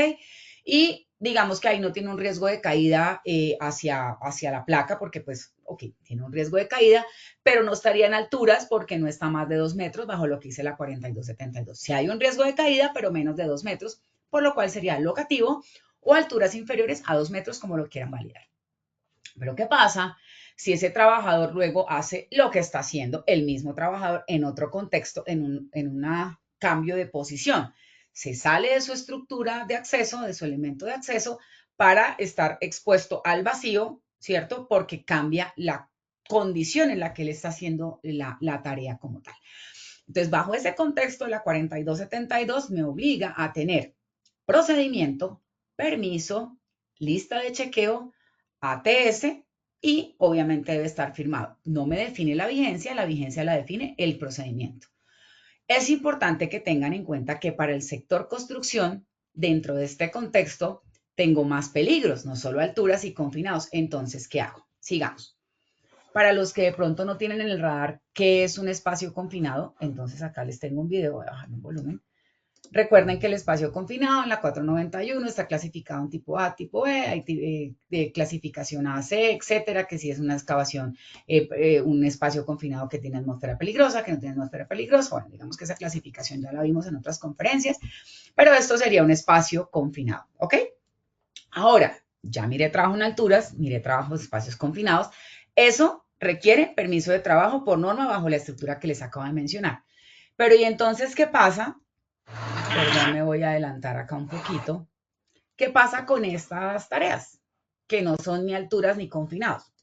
Y digamos que ahí no tiene un riesgo de caída hacia la placa, porque pues, ok, tiene un riesgo de caída, pero no estaría en alturas porque no está más de 2 metros bajo lo que dice la 4272. Si hay un riesgo de caída, pero menos de 2 metros, por lo cual sería locativo o alturas inferiores a 2 metros, como lo quieran validar. Pero ¿qué pasa si ese trabajador luego hace lo que está haciendo el mismo trabajador en otro contexto, en un cambio de posición? Se sale de su estructura de acceso, de su elemento de acceso, para estar expuesto al vacío, ¿cierto? Porque cambia la condición en la que él está haciendo la tarea como tal. Entonces, bajo ese contexto, la 4272 me obliga a tener procedimiento, permiso, lista de chequeo, ATS y obviamente debe estar firmado. No me define la vigencia la define el procedimiento. Es importante que tengan en cuenta que para el sector construcción, dentro de este contexto, tengo más peligros, no solo alturas y confinados. Entonces, ¿qué hago? Sigamos. Para los que de pronto no tienen en el radar qué es un espacio confinado, entonces acá les tengo un video, voy a bajar el volumen. Recuerden que el espacio confinado en la 491 está clasificado en tipo A, tipo B, hay de clasificación A, C, etcétera, que si es una excavación, un espacio confinado que tiene atmósfera peligrosa, que no tiene atmósfera peligrosa. Bueno, digamos que esa clasificación ya la vimos en otras conferencias, pero esto sería un espacio confinado, ¿ok? Ahora, ya miré trabajo en alturas, miré trabajo en espacios confinados. Eso requiere permiso de trabajo por norma bajo la estructura que les acabo de mencionar. Pero ¿y entonces qué pasa? Perdón, me voy a adelantar acá un poquito. ¿Qué pasa con estas tareas? Que no son ni alturas ni confinados.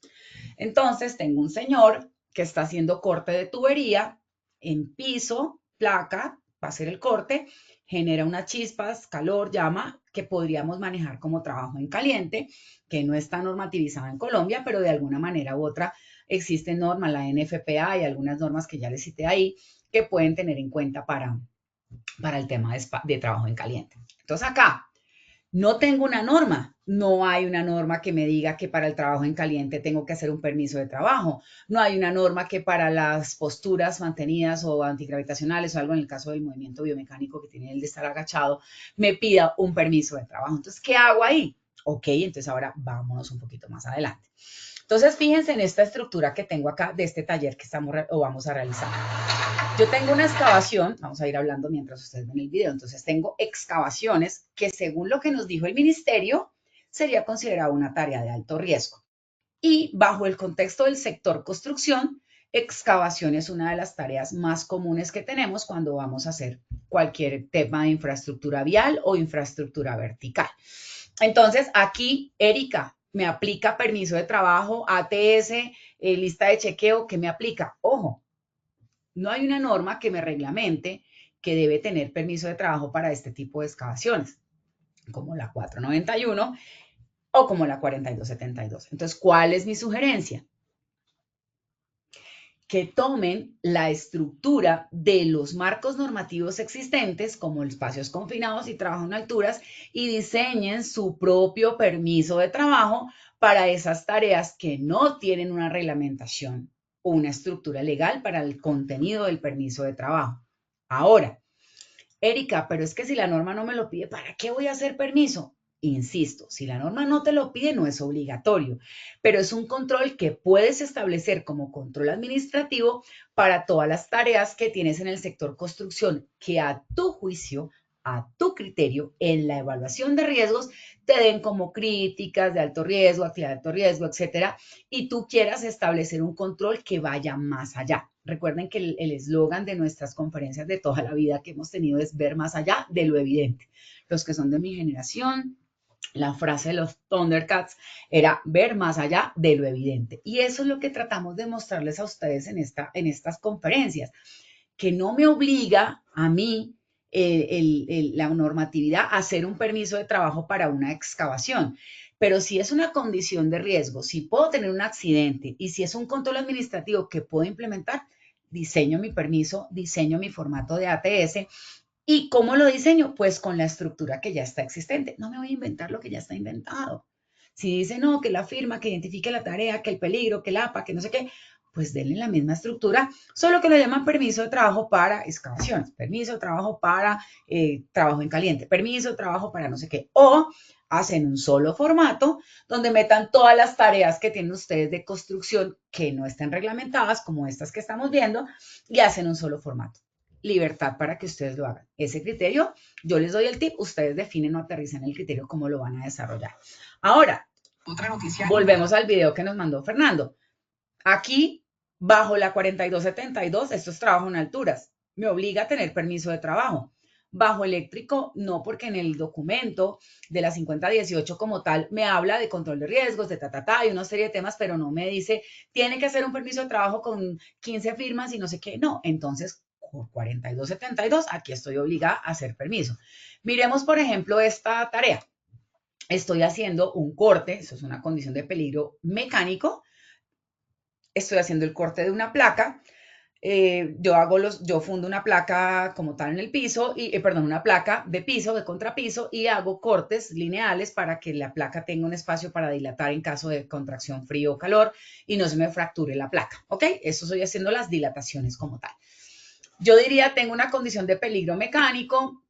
Entonces, tengo un señor que está haciendo corte de tubería en piso, placa, va a hacer el corte, genera unas chispas, calor, llama, que podríamos manejar como trabajo en caliente, que no está normativizado en Colombia, pero de alguna manera u otra existen normas, la NFPA y algunas normas que ya les cité ahí, que pueden tener en cuenta para el tema de trabajo en caliente. Entonces acá no tengo una norma, no hay una norma que me diga que para el trabajo en caliente tengo que hacer un permiso de trabajo, no hay una norma que para las posturas mantenidas o antigravitacionales o algo en el caso del movimiento biomecánico que tiene el de estar agachado, me pida un permiso de trabajo. Entonces, ¿qué hago ahí? Ok, entonces ahora vámonos un poquito más adelante. Entonces, fíjense en esta estructura que tengo acá de este taller que vamos a realizar. Yo tengo una excavación, vamos a ir hablando mientras ustedes ven el video, entonces tengo excavaciones que según lo que nos dijo el ministerio, sería considerada una tarea de alto riesgo. Y bajo el contexto del sector construcción, excavación es una de las tareas más comunes que tenemos cuando vamos a hacer cualquier tema de infraestructura vial o infraestructura vertical. Entonces, aquí, Erika, me aplica permiso de trabajo, ATS, lista de chequeo, ¿qué me aplica? Ojo, no hay una norma que me reglamente que debe tener permiso de trabajo para este tipo de excavaciones, como la 491 o como la 4272. Entonces, ¿cuál es mi sugerencia? Que tomen la estructura de los marcos normativos existentes, como espacios confinados y trabajo en alturas, y diseñen su propio permiso de trabajo para esas tareas que no tienen una reglamentación o una estructura legal para el contenido del permiso de trabajo. Ahora, Erika, pero es que si la norma no me lo pide, ¿para qué voy a hacer permiso? Insisto, si la norma no te lo pide, no es obligatorio, pero es un control que puedes establecer como control administrativo para todas las tareas que tienes en el sector construcción, que a tu juicio, a tu criterio, en la evaluación de riesgos, te den como críticas de alto riesgo, actividad de alto riesgo, etcétera, y tú quieras establecer un control que vaya más allá. Recuerden que el eslogan de nuestras conferencias de toda la vida que hemos tenido es ver más allá de lo evidente. Los que son de mi generación, la frase de los Thundercats era ver más allá de lo evidente. Y eso es lo que tratamos de mostrarles a ustedes en estas conferencias, que no me obliga a mí la normatividad a hacer un permiso de trabajo para una excavación. Pero si es una condición de riesgo, si puedo tener un accidente y si es un control administrativo que puedo implementar, diseño mi permiso, diseño mi formato de ATS. ¿Y cómo lo diseño? Pues con la estructura que ya está existente. No me voy a inventar lo que ya está inventado. Si dice no, que la firma, que identifique la tarea, que el peligro, que el APA, que no sé qué, pues denle la misma estructura, solo que lo llaman permiso de trabajo para excavaciones, permiso de trabajo para trabajo en caliente, permiso de trabajo para no sé qué. O hacen un solo formato donde metan todas las tareas que tienen ustedes de construcción que no estén reglamentadas, como estas que estamos viendo, y hacen un solo formato. Libertad para que ustedes lo hagan. Ese criterio, yo les doy el tip, ustedes definen o aterrizan el criterio cómo lo van a desarrollar. Ahora, otra noticia. Volvemos al video que nos mandó Fernando. Aquí, bajo la 4272, esto es trabajo en alturas, me obliga a tener permiso de trabajo. Bajo eléctrico, no, porque en el documento de la 5018 como tal me habla de control de riesgos, de y una serie de temas, pero no me dice, tiene que hacer un permiso de trabajo con 15 firmas y no sé qué. No, entonces, por 4272, aquí estoy obligada a hacer permiso. Miremos, por ejemplo, esta tarea. Estoy haciendo un corte, eso es una condición de peligro mecánico. Estoy haciendo el corte de una placa. Yo fundo una placa como tal en el piso, una placa de piso, de contrapiso, y hago cortes lineales para que la placa tenga un espacio para dilatar en caso de contracción frío o calor y no se me fracture la placa, ¿ok? Eso estoy haciendo las dilataciones como tal. Yo diría, tengo una condición de peligro mecánico,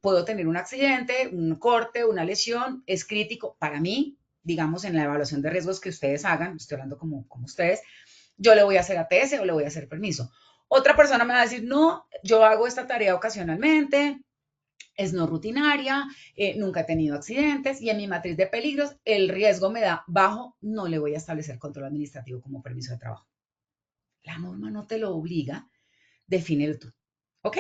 puedo tener un accidente, un corte, una lesión, es crítico para mí, digamos, en la evaluación de riesgos que ustedes hagan, estoy hablando como ustedes, yo le voy a hacer ATS o le voy a hacer permiso. Otra persona me va a decir, no, yo hago esta tarea ocasionalmente, es no rutinaria, nunca he tenido accidentes y en mi matriz de peligros el riesgo me da bajo, no le voy a establecer control administrativo como permiso de trabajo. La norma no te lo obliga, defínelo tú, ¿ok?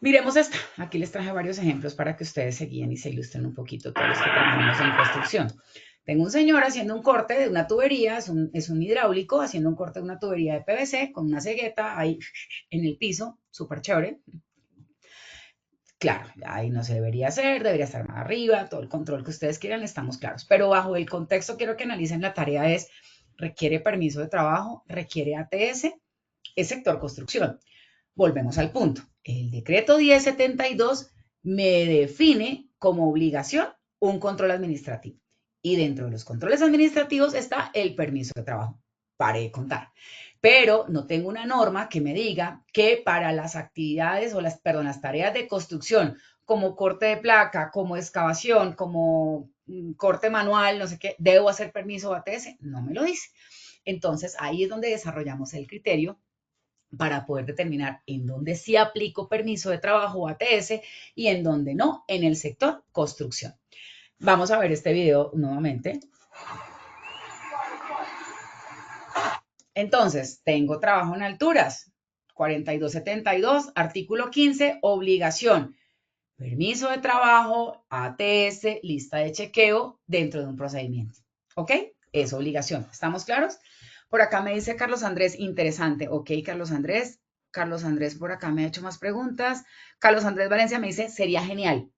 Miremos esta. Aquí les traje varios ejemplos para que ustedes se guíen y se ilustren un poquito todos los que trabajamos en construcción. Tengo un señor haciendo un corte de una tubería, es un hidráulico haciendo un corte de una tubería de PVC con una cegueta ahí en el piso, súper chévere. Claro, ahí no se debería hacer, debería estar más arriba, todo el control que ustedes quieran, estamos claros. Pero bajo el contexto quiero que analicen la tarea es, requiere permiso de trabajo, requiere ATS, es sector construcción. Volvemos al punto. El decreto 1072 me define como obligación un control administrativo. Y dentro de los controles administrativos está el permiso de trabajo. Paré de contar. Pero no tengo una norma que me diga que para las actividades o las tareas de construcción, como corte de placa, como excavación, como corte manual, no sé qué, debo hacer permiso o ATS. No me lo dice. Entonces, ahí es donde desarrollamos el criterio para poder determinar en dónde sí aplico permiso de trabajo o ATS y en dónde no, en el sector construcción. Vamos a ver este video nuevamente. Entonces, tengo trabajo en alturas, 4272, artículo 15, obligación. Permiso de trabajo, ATS, lista de chequeo dentro de un procedimiento. ¿Ok? Es obligación. ¿Estamos claros? Por acá me dice Carlos Andrés, interesante. Ok, Carlos Andrés. Carlos Andrés por acá me ha hecho más preguntas. Carlos Andrés Valencia me dice, sería genial.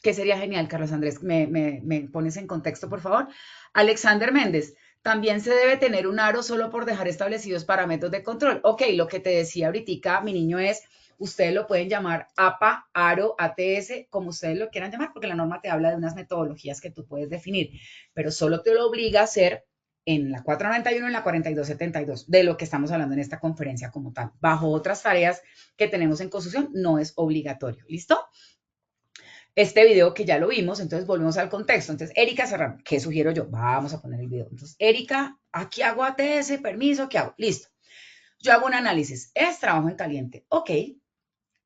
¿Qué sería genial, Carlos Andrés? ¿Me pones en contexto, por favor? Alexander Méndez, también se debe tener un aro solo por dejar establecidos parámetros de control. Ok, lo que te decía ahorita, mi niño, es, ustedes lo pueden llamar APA, aro, ATS, como ustedes lo quieran llamar, porque la norma te habla de unas metodologías que tú puedes definir, pero solo te lo obliga a hacer en la 491 y en la 4272, de lo que estamos hablando en esta conferencia como tal. Bajo otras tareas que tenemos en construcción, no es obligatorio. ¿Listo? este video que ya lo vimos, entonces volvemos al contexto. Entonces, Erika Serrano, ¿qué sugiero yo? Vamos a poner el video. Entonces, Erika, aquí hago ATS, permiso, ¿qué hago? Listo. Yo hago un análisis. Es trabajo en caliente, ok,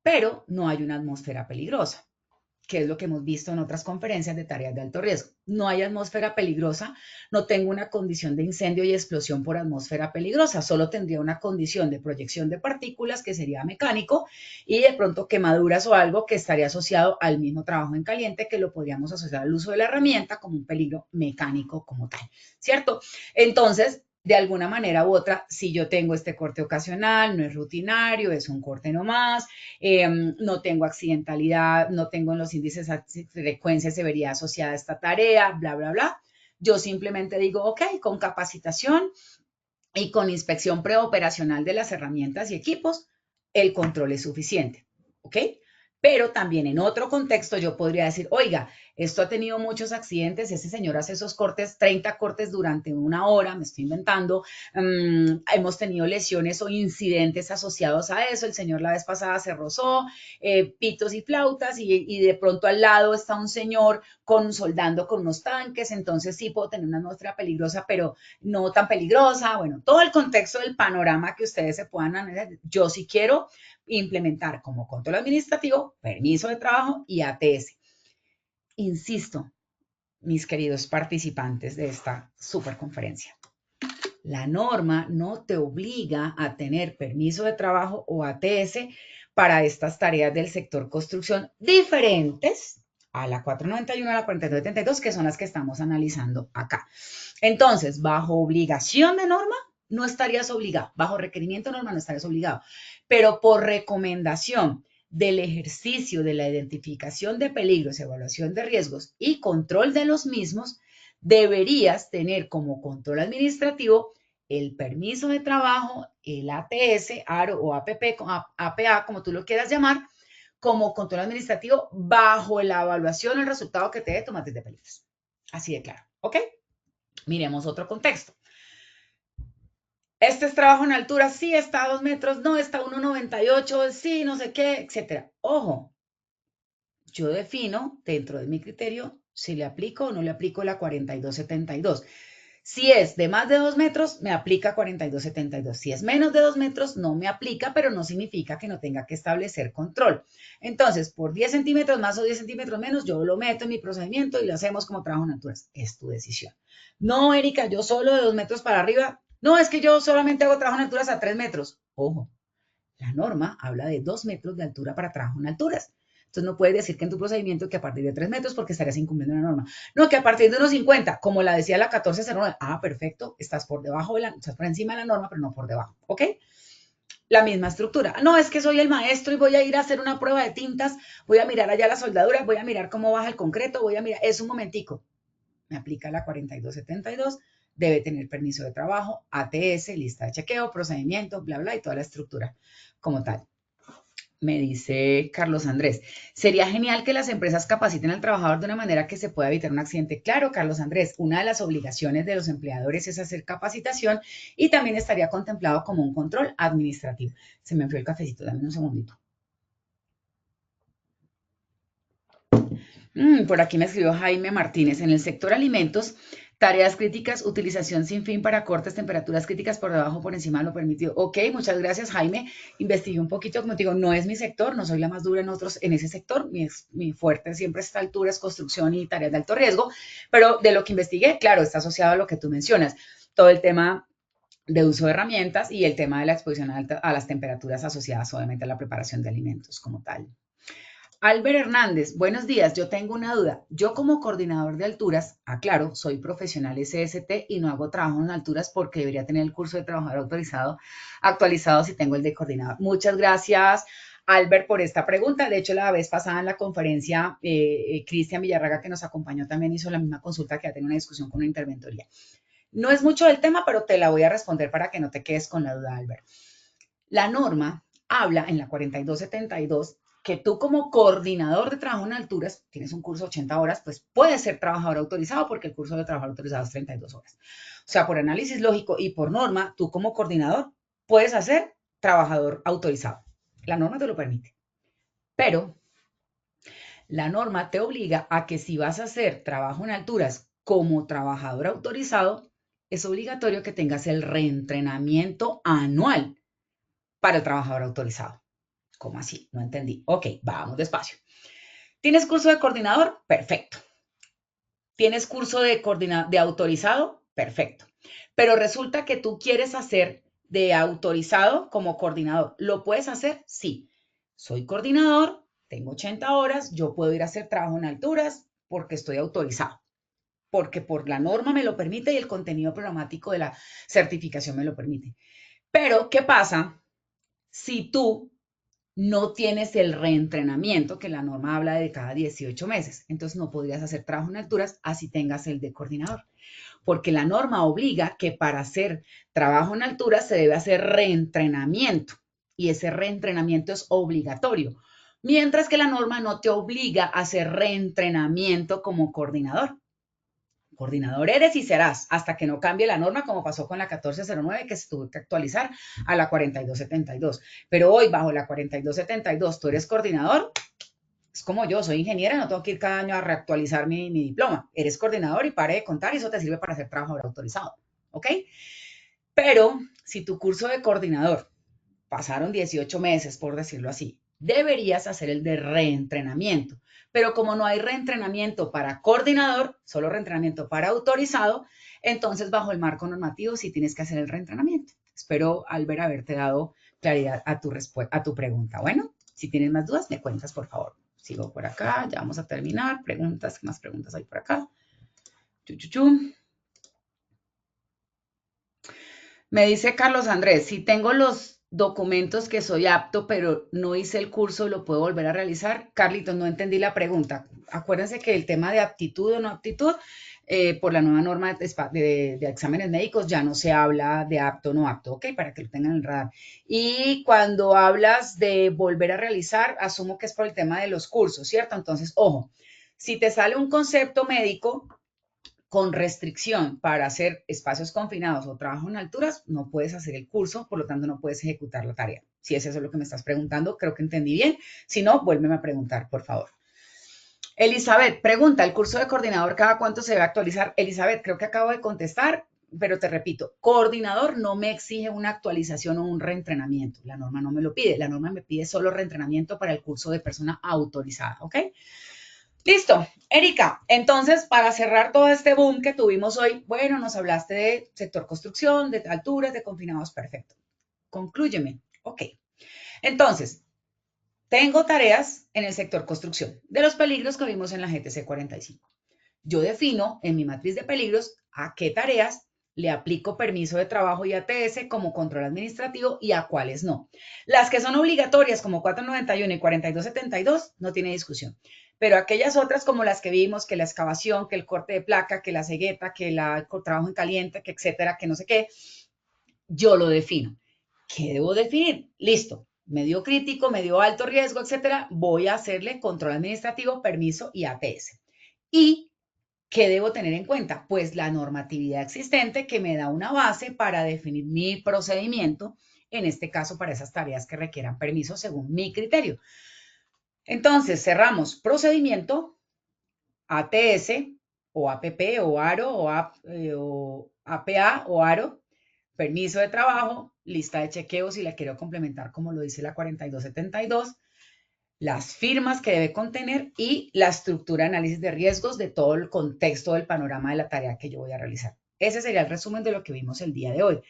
pero no hay una atmósfera peligrosa, que es lo que hemos visto en otras conferencias de tareas de alto riesgo. No hay atmósfera peligrosa, no tengo una condición de incendio y explosión por atmósfera peligrosa, solo tendría una condición de proyección de partículas que sería mecánico y de pronto quemaduras o algo que estaría asociado al mismo trabajo en caliente, que lo podríamos asociar al uso de la herramienta como un peligro mecánico como tal, ¿cierto? Entonces, de alguna manera u otra, si yo tengo este corte ocasional, no es rutinario, es un corte nomás, no tengo accidentalidad, no tengo en los índices frecuencia y severidad asociada a esta tarea, bla, bla, bla. Yo simplemente digo, ok, con capacitación y con inspección preoperacional de las herramientas y equipos, el control es suficiente, ¿ok? Pero también en otro contexto yo podría decir, oiga, esto ha tenido muchos accidentes, ese señor hace esos cortes, 30 cortes durante una hora, me estoy inventando, hemos tenido lesiones o incidentes asociados a eso, el señor la vez pasada se rozó, pitos y flautas y de pronto al lado está un señor soldando con unos tanques, entonces sí puedo tener una atmósfera peligrosa, pero no tan peligrosa, bueno, todo el contexto del panorama que ustedes se puedan analizar, yo sí quiero implementar como control administrativo, permiso de trabajo y ATS. Insisto, mis queridos participantes de esta superconferencia, la norma no te obliga a tener permiso de trabajo o ATS para estas tareas del sector construcción diferentes a la 491, a la 4272, que son las que estamos analizando acá. Entonces, bajo obligación de norma, no estarías obligado. Bajo requerimiento de norma, no estarías obligado. Pero por recomendación del ejercicio de la identificación de peligros, evaluación de riesgos y control de los mismos, deberías tener como control administrativo el permiso de trabajo, el ATS, ARO o APA, como tú lo quieras llamar, como control administrativo bajo la evaluación, el resultado que te dé tu matriz de peligros. Así de claro, ¿ok? Miremos otro contexto. Este es trabajo en altura, sí, está a 2 metros, no, está a 1,98, sí, no sé qué, etcétera. Ojo, yo defino dentro de mi criterio si le aplico o no le aplico la 4272. Si es de más de 2 metros, me aplica 4272. Si es menos de 2 metros, no me aplica, pero no significa que no tenga que establecer control. Entonces, por 10 centímetros más o 10 centímetros menos, yo lo meto en mi procedimiento y lo hacemos como trabajo en alturas. Es tu decisión. No, Erika, yo solo de 2 metros para arriba. No, es que yo solamente hago trabajo en alturas a 3 metros. Ojo, la norma habla de 2 metros de altura para trabajo en alturas. Entonces no puedes decir que en tu procedimiento que a partir de 3 metros porque estarías incumpliendo la norma. No, que a partir de unos 50, como la decía la 1409. Ah, perfecto, estás por debajo estás por encima de la norma, pero no por debajo, ¿ok? La misma estructura. No, es que soy el maestro y voy a ir a hacer una prueba de tintas, voy a mirar allá la soldadura, voy a mirar cómo baja el concreto, voy a mirar, es un momentico. Me aplica la 4272, debe tener permiso de trabajo, ATS, lista de chequeo, procedimiento, bla, bla, y toda la estructura como tal. Me dice Carlos Andrés, sería genial que las empresas capaciten al trabajador de una manera que se pueda evitar un accidente. Claro, Carlos Andrés, una de las obligaciones de los empleadores es hacer capacitación y también estaría contemplado como un control administrativo. Se me enfrió el cafecito, dame un segundito. Por aquí me escribió Jaime Martínez, en el sector alimentos, tareas críticas, utilización sin fin para cortes, temperaturas críticas por debajo, por encima de lo permitido. Ok, muchas gracias, Jaime. Investigué un poquito, como te digo, no es mi sector, no soy la más dura en ese sector. Mi fuerte siempre es altura, es construcción y tareas de alto riesgo, pero de lo que investigué, claro, está asociado a lo que tú mencionas, todo el tema de uso de herramientas y el tema de la exposición a las temperaturas asociadas obviamente a la preparación de alimentos como tal. Albert Hernández, buenos días, yo tengo una duda. Yo como coordinador de alturas, aclaro, soy profesional SST y no hago trabajo en alturas porque debería tener el curso de trabajador autorizado actualizado si tengo el de coordinador. Muchas gracias, Albert, por esta pregunta. De hecho, la vez pasada en la conferencia, Cristian Villarraga, que nos acompañó, también hizo la misma consulta que ya tengo una discusión con una interventoría. No es mucho del tema, pero te la voy a responder para que no te quedes con la duda, Albert. La norma habla en la 4272 que tú como coordinador de trabajo en alturas, tienes un curso de 80 horas, pues puedes ser trabajador autorizado porque el curso de trabajador autorizado es 32 horas. O sea, por análisis lógico y por norma, tú como coordinador puedes hacer trabajador autorizado. La norma te lo permite. Pero La norma te obliga a que si vas a hacer trabajo en alturas como trabajador autorizado, es obligatorio que tengas el reentrenamiento anual para el trabajador autorizado. ¿Cómo así? No entendí. Ok, vamos despacio. ¿Tienes curso de coordinador? Perfecto. ¿Tienes curso de autorizado? Perfecto. Pero resulta que tú quieres hacer de autorizado como coordinador. ¿Lo puedes hacer? Sí. Soy coordinador, tengo 80 horas, yo puedo ir a hacer trabajo en alturas porque estoy autorizado. Porque por la norma me lo permite y el contenido programático de la certificación me lo permite. Pero, ¿qué pasa si tú no tienes el reentrenamiento, que la norma habla de cada 18 meses? Entonces no podrías hacer trabajo en alturas así tengas el de coordinador, porque la norma obliga que para hacer trabajo en alturas se debe hacer reentrenamiento y ese reentrenamiento es obligatorio, mientras que la norma no te obliga a hacer reentrenamiento como coordinador. Coordinador eres y serás hasta que no cambie la norma, como pasó con la 1409, que se tuvo que actualizar a la 4272. Pero hoy, bajo la 4272, tú eres coordinador. Es como yo, soy ingeniera, no tengo que ir cada año a reactualizar mi diploma. Eres coordinador y pare de contar y eso te sirve para hacer trabajo autorizado. ¿Ok? Pero si tu curso de coordinador pasaron 18 meses, por decirlo así, deberías hacer el de reentrenamiento. Pero como no hay reentrenamiento para coordinador, solo reentrenamiento para autorizado, entonces bajo el marco normativo sí tienes que hacer el reentrenamiento. Espero, Albert, haberte dado claridad a tu pregunta. Bueno, si tienes más dudas, me cuentas, por favor. Sigo por acá, ya vamos a terminar. Preguntas, ¿qué más preguntas hay por acá? Me dice Carlos Andrés, si tengo los documentos que soy apto, pero no hice el curso, ¿lo puedo volver a realizar? Carlitos, no entendí la pregunta. Acuérdense que el tema de aptitud o no aptitud, por la nueva norma de exámenes médicos, ya no se habla de apto o no apto, ¿ok? Para que lo tengan en el radar. Y cuando hablas de volver a realizar, asumo que es por el tema de los cursos, ¿cierto? Entonces, ojo, si te sale un concepto médico con restricción para hacer espacios confinados o trabajo en alturas, no puedes hacer el curso, por lo tanto no puedes ejecutar la tarea. Si es eso lo que me estás preguntando, creo que entendí bien. Si no, vuélveme a preguntar, por favor. Elizabeth, pregunta, ¿el curso de coordinador cada cuánto se va a actualizar? Elizabeth, creo que acabo de contestar, pero te repito, coordinador no me exige una actualización o un reentrenamiento. La norma no me lo pide. La norma me pide solo reentrenamiento para el curso de persona autorizada, ¿ok? Listo, Erika, entonces para cerrar todo este boom que tuvimos hoy, bueno, nos hablaste de sector construcción, de alturas, de confinados, perfecto. Conclúyeme, ok. Entonces, tengo tareas en el sector construcción, de los peligros que vimos en la GTC 45. Yo defino en mi matriz de peligros a qué tareas le aplico permiso de trabajo y ATS como control administrativo y a cuáles no. Las que son obligatorias como 491 y 4272 no tiene discusión. Pero aquellas otras como las que vimos, que la excavación, que el corte de placa, que la cegueta, que el trabajo en caliente, que etcétera, que no sé qué, yo lo defino. ¿Qué debo definir? Listo. Medio crítico, medio alto riesgo, etcétera. Voy a hacerle control administrativo, permiso y ATS. ¿Y qué debo tener en cuenta? Pues la normatividad existente que me da una base para definir mi procedimiento, en este caso para esas tareas que requieran permiso según mi criterio. Entonces, cerramos procedimiento, ATS o APP o ARO o APA o ARO, permiso de trabajo, lista de chequeos si la quiero complementar como lo dice la 4272, las firmas que debe contener y la estructura de análisis de riesgos de todo el contexto del panorama de la tarea que yo voy a realizar. Ese sería el resumen de lo que vimos el día de hoy.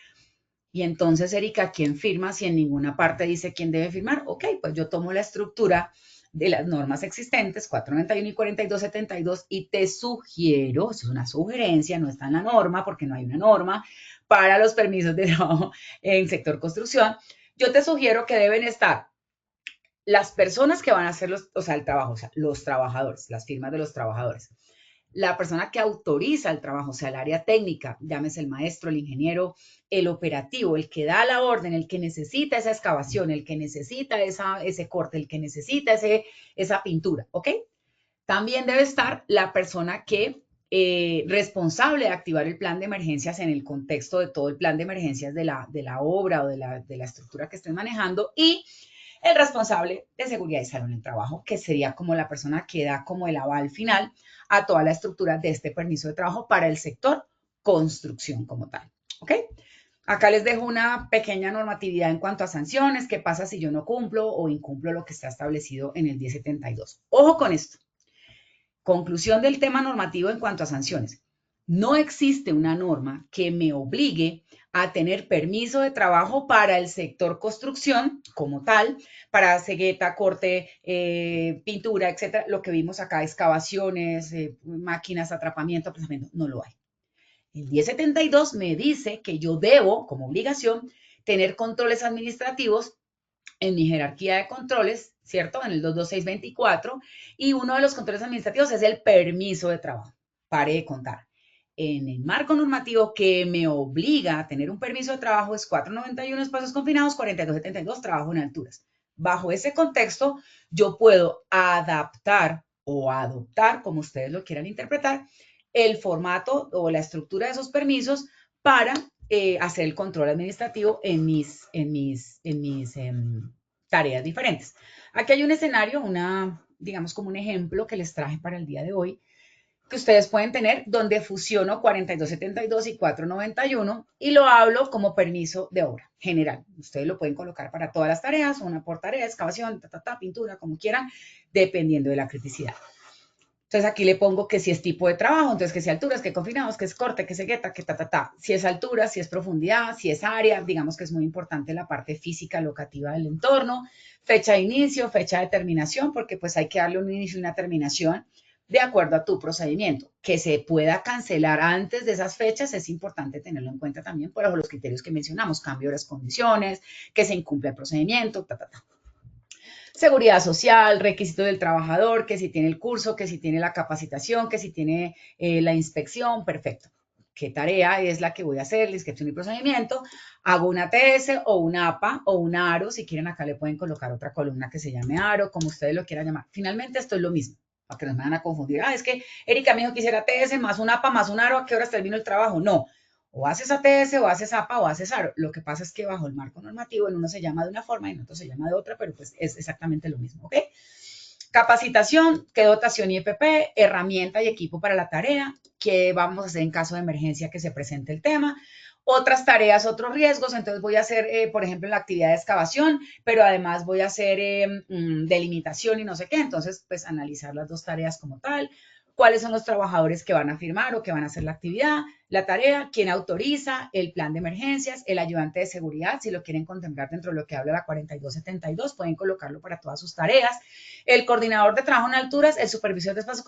Y entonces, Erika, ¿quién firma si en ninguna parte dice quién debe firmar? Ok, pues yo tomo la estructura de las normas existentes, 491 y 4272, y te sugiero, eso es una sugerencia, no está en la norma porque no hay una norma para los permisos de trabajo en sector construcción, yo te sugiero que deben estar las personas que van a hacer el trabajo, o sea, los trabajadores, las firmas de los trabajadores. La persona que autoriza el trabajo, o sea, el área técnica, llámese el maestro, el ingeniero, el operativo, el que da la orden, el que necesita esa excavación, el que necesita ese corte, el que necesita esa pintura, ¿ok? También debe estar la persona que responsable de activar el plan de emergencias en el contexto de todo el plan de emergencias de la obra o de la estructura que estén manejando y el responsable de seguridad y salud en el trabajo, que sería como la persona que da como el aval final a toda la estructura de este permiso de trabajo para el sector construcción como tal. ¿Ok? Acá les dejo una pequeña normatividad en cuanto a sanciones, qué pasa si yo no cumplo o incumplo lo que está establecido en el 1072. Ojo con esto. Conclusión del tema normativo en cuanto a sanciones. No existe una norma que me obligue a tener permiso de trabajo para el sector construcción como tal, para cegueta, corte, pintura, etcétera. Lo que vimos acá, excavaciones, máquinas, atrapamiento, aplazamiento, no lo hay. El 1072 me dice que yo debo, como obligación, tener controles administrativos en mi jerarquía de controles, ¿cierto? En el 22624, y uno de los controles administrativos es el permiso de trabajo. Pare de contar. En el marco normativo que me obliga a tener un permiso de trabajo es 491 espacios confinados, 4272 trabajo en alturas. Bajo ese contexto, yo puedo adaptar o adoptar, como ustedes lo quieran interpretar, el formato o la estructura de esos permisos para hacer el control administrativo en mis tareas diferentes. Aquí hay un escenario, digamos como un ejemplo que les traje para el día de hoy, que ustedes pueden tener, donde fusiono 4272 y 491 y lo hablo como permiso de obra general. Ustedes lo pueden colocar para todas las tareas, una por tarea, excavación, pintura, como quieran, dependiendo de la criticidad. Entonces aquí le pongo que si es tipo de trabajo, entonces que si alturas, que confinados, que es corte, que cegueta, que Si es altura, si es profundidad, si es área, digamos que es muy importante la parte física locativa del entorno, fecha de inicio, fecha de terminación, porque pues hay que darle un inicio y una terminación de acuerdo a tu procedimiento. Que se pueda cancelar antes de esas fechas es importante tenerlo en cuenta también por los criterios que mencionamos, cambio de las condiciones, que se incumple el procedimiento, Seguridad social, requisitos del trabajador, que si tiene el curso, que si tiene la capacitación, que si tiene la inspección, perfecto. ¿Qué tarea es la que voy a hacer? La inscripción y procedimiento. Hago una TS o una APA o un ARO. Si quieren, acá le pueden colocar otra columna que se llame ARO, como ustedes lo quieran llamar. Finalmente, esto es lo mismo, para que no me van a confundir. Es que Erika me dijo que hiciera TS más un APA más un ARO. ¿A qué horas termino el trabajo? No. O haces ATS, o haces APA, o haces ARO. Lo que pasa es que bajo el marco normativo, en uno se llama de una forma y en otro se llama de otra, pero pues es exactamente lo mismo, ¿ok? Capacitación, qué dotación IEPP, herramienta y equipo para la tarea, qué vamos a hacer en caso de emergencia que se presente el tema, otras tareas, otros riesgos, entonces voy a hacer, por ejemplo, la actividad de excavación, pero además voy a hacer delimitación y no sé qué, entonces pues analizar las dos tareas como tal, cuáles son los trabajadores que van a firmar o que van a hacer la actividad, la tarea, quién autoriza, el plan de emergencias, el ayudante de seguridad, si lo quieren contemplar dentro de lo que habla la 4272, pueden colocarlo para todas sus tareas, el coordinador de trabajo en alturas, el supervisor de espacios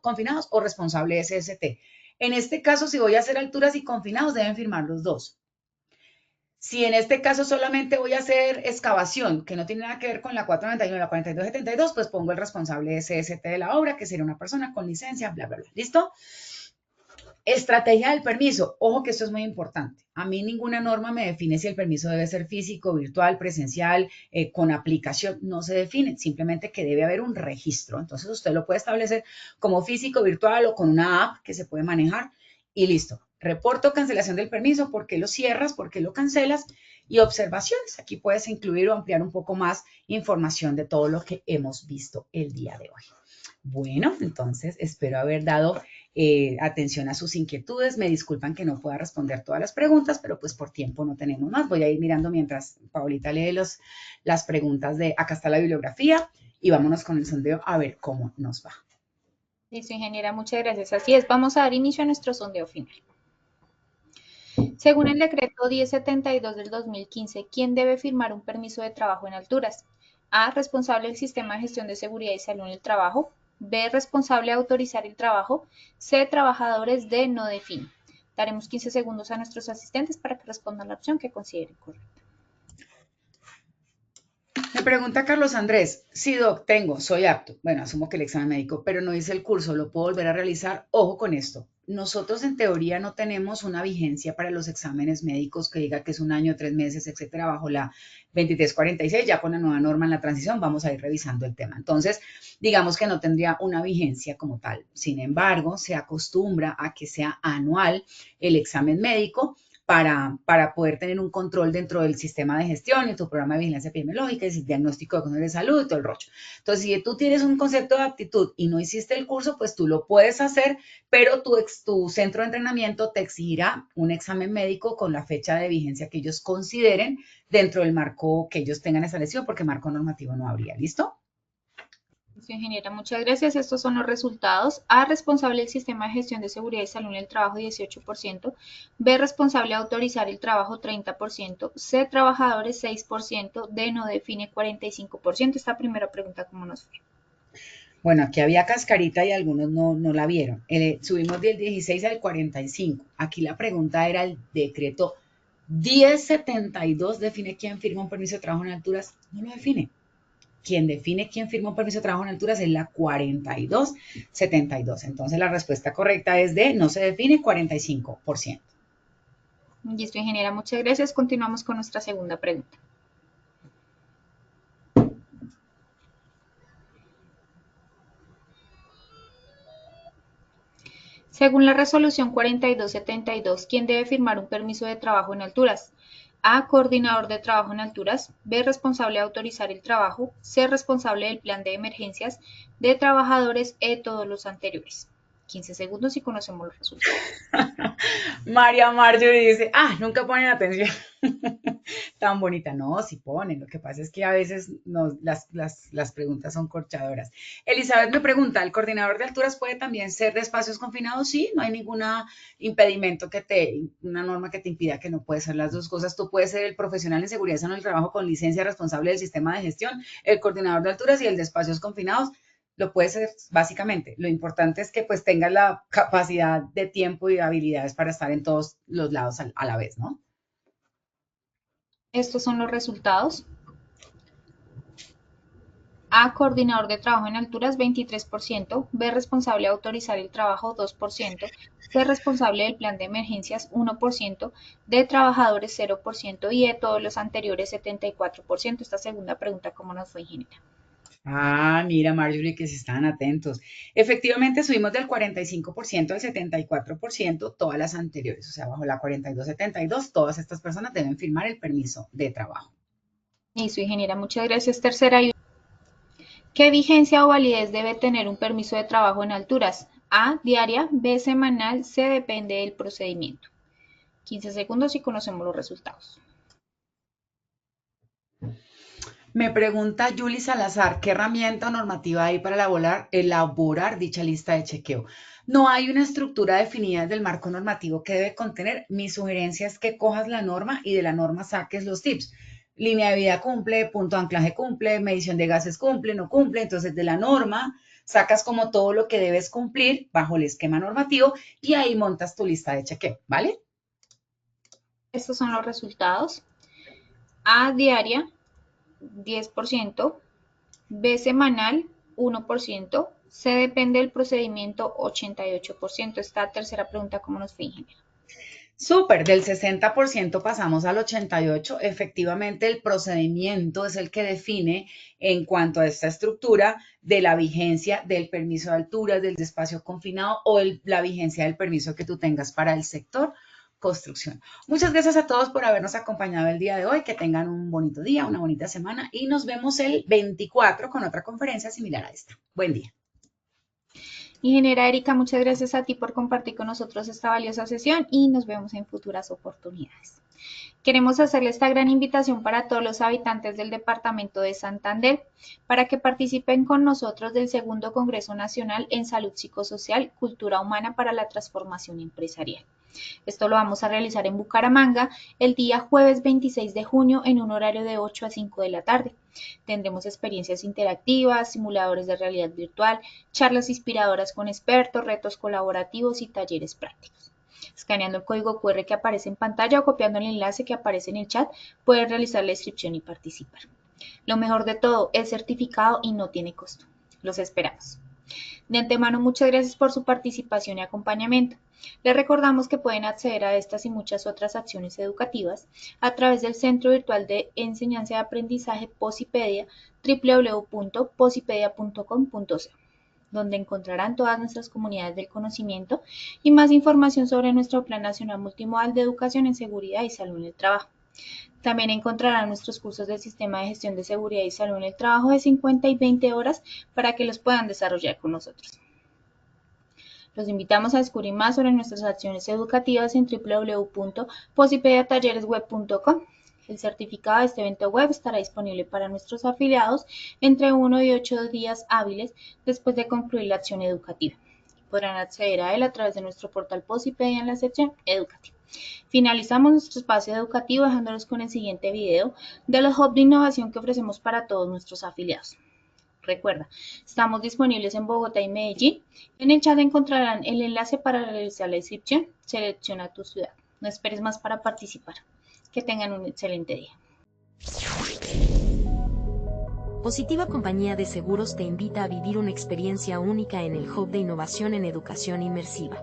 confinados o responsable SST. En este caso, si voy a hacer alturas y confinados, deben firmar los dos. Si en este caso solamente voy a hacer excavación, que no tiene nada que ver con la 491 y la 4272, pues pongo el responsable SST de la obra, que sería una persona con licencia, bla, bla, bla. ¿Listo? Estrategia del permiso. Ojo que esto es muy importante. A mí ninguna norma me define si el permiso debe ser físico, virtual, presencial, con aplicación. No se define, simplemente que debe haber un registro. Entonces usted lo puede establecer como físico, virtual o con una app que se puede manejar y listo. Reporto cancelación del permiso, por qué lo cierras, por qué lo cancelas y observaciones. Aquí puedes incluir o ampliar un poco más información de todo lo que hemos visto el día de hoy. Bueno, entonces espero haber dado atención a sus inquietudes. Me disculpan que no pueda responder todas las preguntas, pero pues por tiempo no tenemos más. Voy a ir mirando mientras Paulita lee las preguntas de, acá está la bibliografía y vámonos con el sondeo a ver cómo nos va. Listo, ingeniera, muchas gracias. Así es, vamos a dar inicio a nuestro sondeo final. Según el decreto 1072 del 2015, ¿quién debe firmar un permiso de trabajo en alturas? A. Responsable del sistema de gestión de seguridad y salud en el trabajo. B. Responsable de autorizar el trabajo. C. Trabajadores de no define. Daremos 15 segundos a nuestros asistentes para que respondan la opción que consideren correcta. Me pregunta Carlos Andrés, sí, doc, soy apto. Bueno, asumo que el examen médico, pero no hice el curso, ¿lo puedo volver a realizar? Ojo con esto. Nosotros en teoría no tenemos una vigencia para los exámenes médicos que diga que es un año, 3 meses, etcétera, bajo la 2346, ya con la nueva norma en la transición vamos a ir revisando el tema. Entonces, digamos que no tendría una vigencia como tal. Sin embargo, se acostumbra a que sea anual el examen médico para poder tener un control dentro del sistema de gestión y tu programa de vigilancia epidemiológica y diagnóstico de condiciones de salud y todo el rollo. Entonces, si tú tienes un concepto de aptitud y no hiciste el curso, pues tú lo puedes hacer, pero tu centro de entrenamiento te exigirá un examen médico con la fecha de vigencia que ellos consideren dentro del marco que ellos tengan establecido, porque marco normativo no habría. ¿Listo? Ingeniera, muchas gracias. Estos son los resultados. A, responsable del sistema de gestión de seguridad y salud en el trabajo, 18%. B, responsable de autorizar el trabajo, 30%. C, trabajadores, 6%. D, no define, 45%. Esta primera pregunta, ¿cómo nos fue? Bueno, aquí había cascarita y algunos no la vieron. Subimos del 16 al 45. Aquí la pregunta era el decreto 1072. ¿Define quién firma un permiso de trabajo en alturas? No lo define. Quien define quién firma un permiso de trabajo en alturas es la 4272. Entonces, la respuesta correcta es D, no se define, 45%. Listo, ingeniera, muchas gracias. Continuamos con nuestra segunda pregunta. Según la resolución 4272, ¿quién debe firmar un permiso de trabajo en alturas? A, coordinador de trabajo en alturas. B, responsable de autorizar el trabajo. C, responsable del plan de emergencias. D, trabajadores. E, todos los anteriores. 15 segundos y conocemos los resultados. María Marjorie dice, nunca ponen atención. Tan bonita. No, sí ponen. Lo que pasa es que a veces las preguntas son corchadoras. Elizabeth me pregunta, ¿el coordinador de alturas puede también ser de espacios confinados? Sí, no hay ningún impedimento una norma que te impida que no puede ser las dos cosas. Tú puedes ser el profesional en seguridad en el trabajo con licencia responsable del sistema de gestión, el coordinador de alturas y el de espacios confinados. Lo puede ser básicamente. Lo importante es que pues tengas la capacidad de tiempo y habilidades para estar en todos los lados a la vez, ¿no? Estos son los resultados. A, coordinador de trabajo en alturas, 23%. B, responsable de autorizar el trabajo, 2%. C, responsable del plan de emergencias, 1%. D, trabajadores, 0%. Y de todos los anteriores, 74%. Esta segunda pregunta, ¿cómo nos fue, ingeniera? Mira, Marjorie, que si estaban atentos. Efectivamente, subimos del 45% al 74%, todas las anteriores, o sea, bajo la 4272, todas estas personas deben firmar el permiso de trabajo. Eso, ingeniera, muchas gracias. Tercera y ¿qué vigencia o validez debe tener un permiso de trabajo en alturas? A, diaria. B, semanal. C, depende del procedimiento. 15 segundos y conocemos los resultados. Me pregunta Julie Salazar, ¿qué herramienta o normativa hay para elaborar dicha lista de chequeo? No hay una estructura definida del marco normativo que debe contener. Mi sugerencia es que cojas la norma y de la norma saques los tips. Línea de vida cumple, punto de anclaje cumple, medición de gases cumple, no cumple. Entonces, de la norma sacas como todo lo que debes cumplir bajo el esquema normativo y ahí montas tu lista de chequeo, ¿vale? Estos son los resultados. A, diaria, 10%. B, semanal, 1%. C, depende del procedimiento, 88%. Esta tercera pregunta, ¿cómo nos fue, ingeniera? Súper, del 60% pasamos al 88%. Efectivamente, el procedimiento es el que define en cuanto a esta estructura de la vigencia del permiso de alturas, del espacio confinado o la vigencia del permiso que tú tengas para el sector construcción. Muchas gracias a todos por habernos acompañado el día de hoy. Que tengan un bonito día, una bonita semana y nos vemos el 24 con otra conferencia similar a esta. Buen día. Ingeniera Erika, muchas gracias a ti por compartir con nosotros esta valiosa sesión y nos vemos en futuras oportunidades. Queremos hacerle esta gran invitación para todos los habitantes del departamento de Santander para que participen con nosotros del segundo Congreso Nacional en Salud Psicosocial, Cultura Humana para la Transformación Empresarial. Esto lo vamos a realizar en Bucaramanga el día jueves 26 de junio en un horario de 8 a 5 de la tarde. Tendremos experiencias interactivas, simuladores de realidad virtual, charlas inspiradoras con expertos, retos colaborativos y talleres prácticos. Escaneando el código QR que aparece en pantalla o copiando el enlace que aparece en el chat, pueden realizar la inscripción y participar. Lo mejor de todo, es certificado y no tiene costo. Los esperamos. De antemano, muchas gracias por su participación y acompañamiento. Les recordamos que pueden acceder a estas y muchas otras acciones educativas a través del Centro Virtual de Enseñanza y Aprendizaje Posipedia, www.posipedia.com.co. donde encontrarán todas nuestras comunidades del conocimiento y más información sobre nuestro Plan Nacional Multimodal de Educación en Seguridad y Salud en el Trabajo. También encontrarán nuestros cursos del Sistema de Gestión de Seguridad y Salud en el Trabajo de 50 y 20 horas para que los puedan desarrollar con nosotros. Los invitamos a descubrir más sobre nuestras acciones educativas en www.posipediatalleresweb.com. El certificado de este evento web estará disponible para nuestros afiliados entre 1 y 8 días hábiles después de concluir la acción educativa. Podrán acceder a él a través de nuestro portal Posipedia en la sección educativa. Finalizamos nuestro espacio educativo dejándolos con el siguiente video de los hubs de innovación que ofrecemos para todos nuestros afiliados. Recuerda, estamos disponibles en Bogotá y Medellín. En el chat encontrarán el enlace para realizar la inscripción. Selecciona tu ciudad. No esperes más para participar. Que tengan un excelente día. Positiva Compañía de Seguros te invita a vivir una experiencia única en el Hub de Innovación en Educación Inmersiva.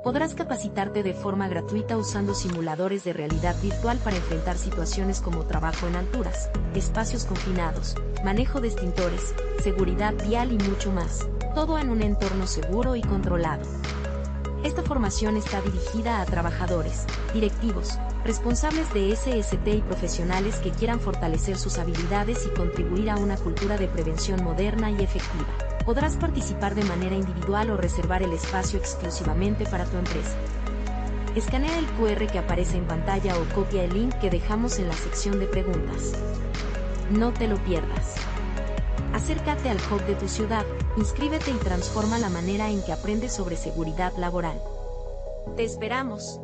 Podrás capacitarte de forma gratuita usando simuladores de realidad virtual para enfrentar situaciones como trabajo en alturas, espacios confinados, manejo de extintores, seguridad vial y mucho más, todo en un entorno seguro y controlado. Esta formación está dirigida a trabajadores, directivos, responsables de SST y profesionales que quieran fortalecer sus habilidades y contribuir a una cultura de prevención moderna y efectiva. Podrás participar de manera individual o reservar el espacio exclusivamente para tu empresa. Escanea el QR que aparece en pantalla o copia el link que dejamos en la sección de preguntas. No te lo pierdas. Acércate al hub de tu ciudad, inscríbete y transforma la manera en que aprendes sobre seguridad laboral. ¡Te esperamos!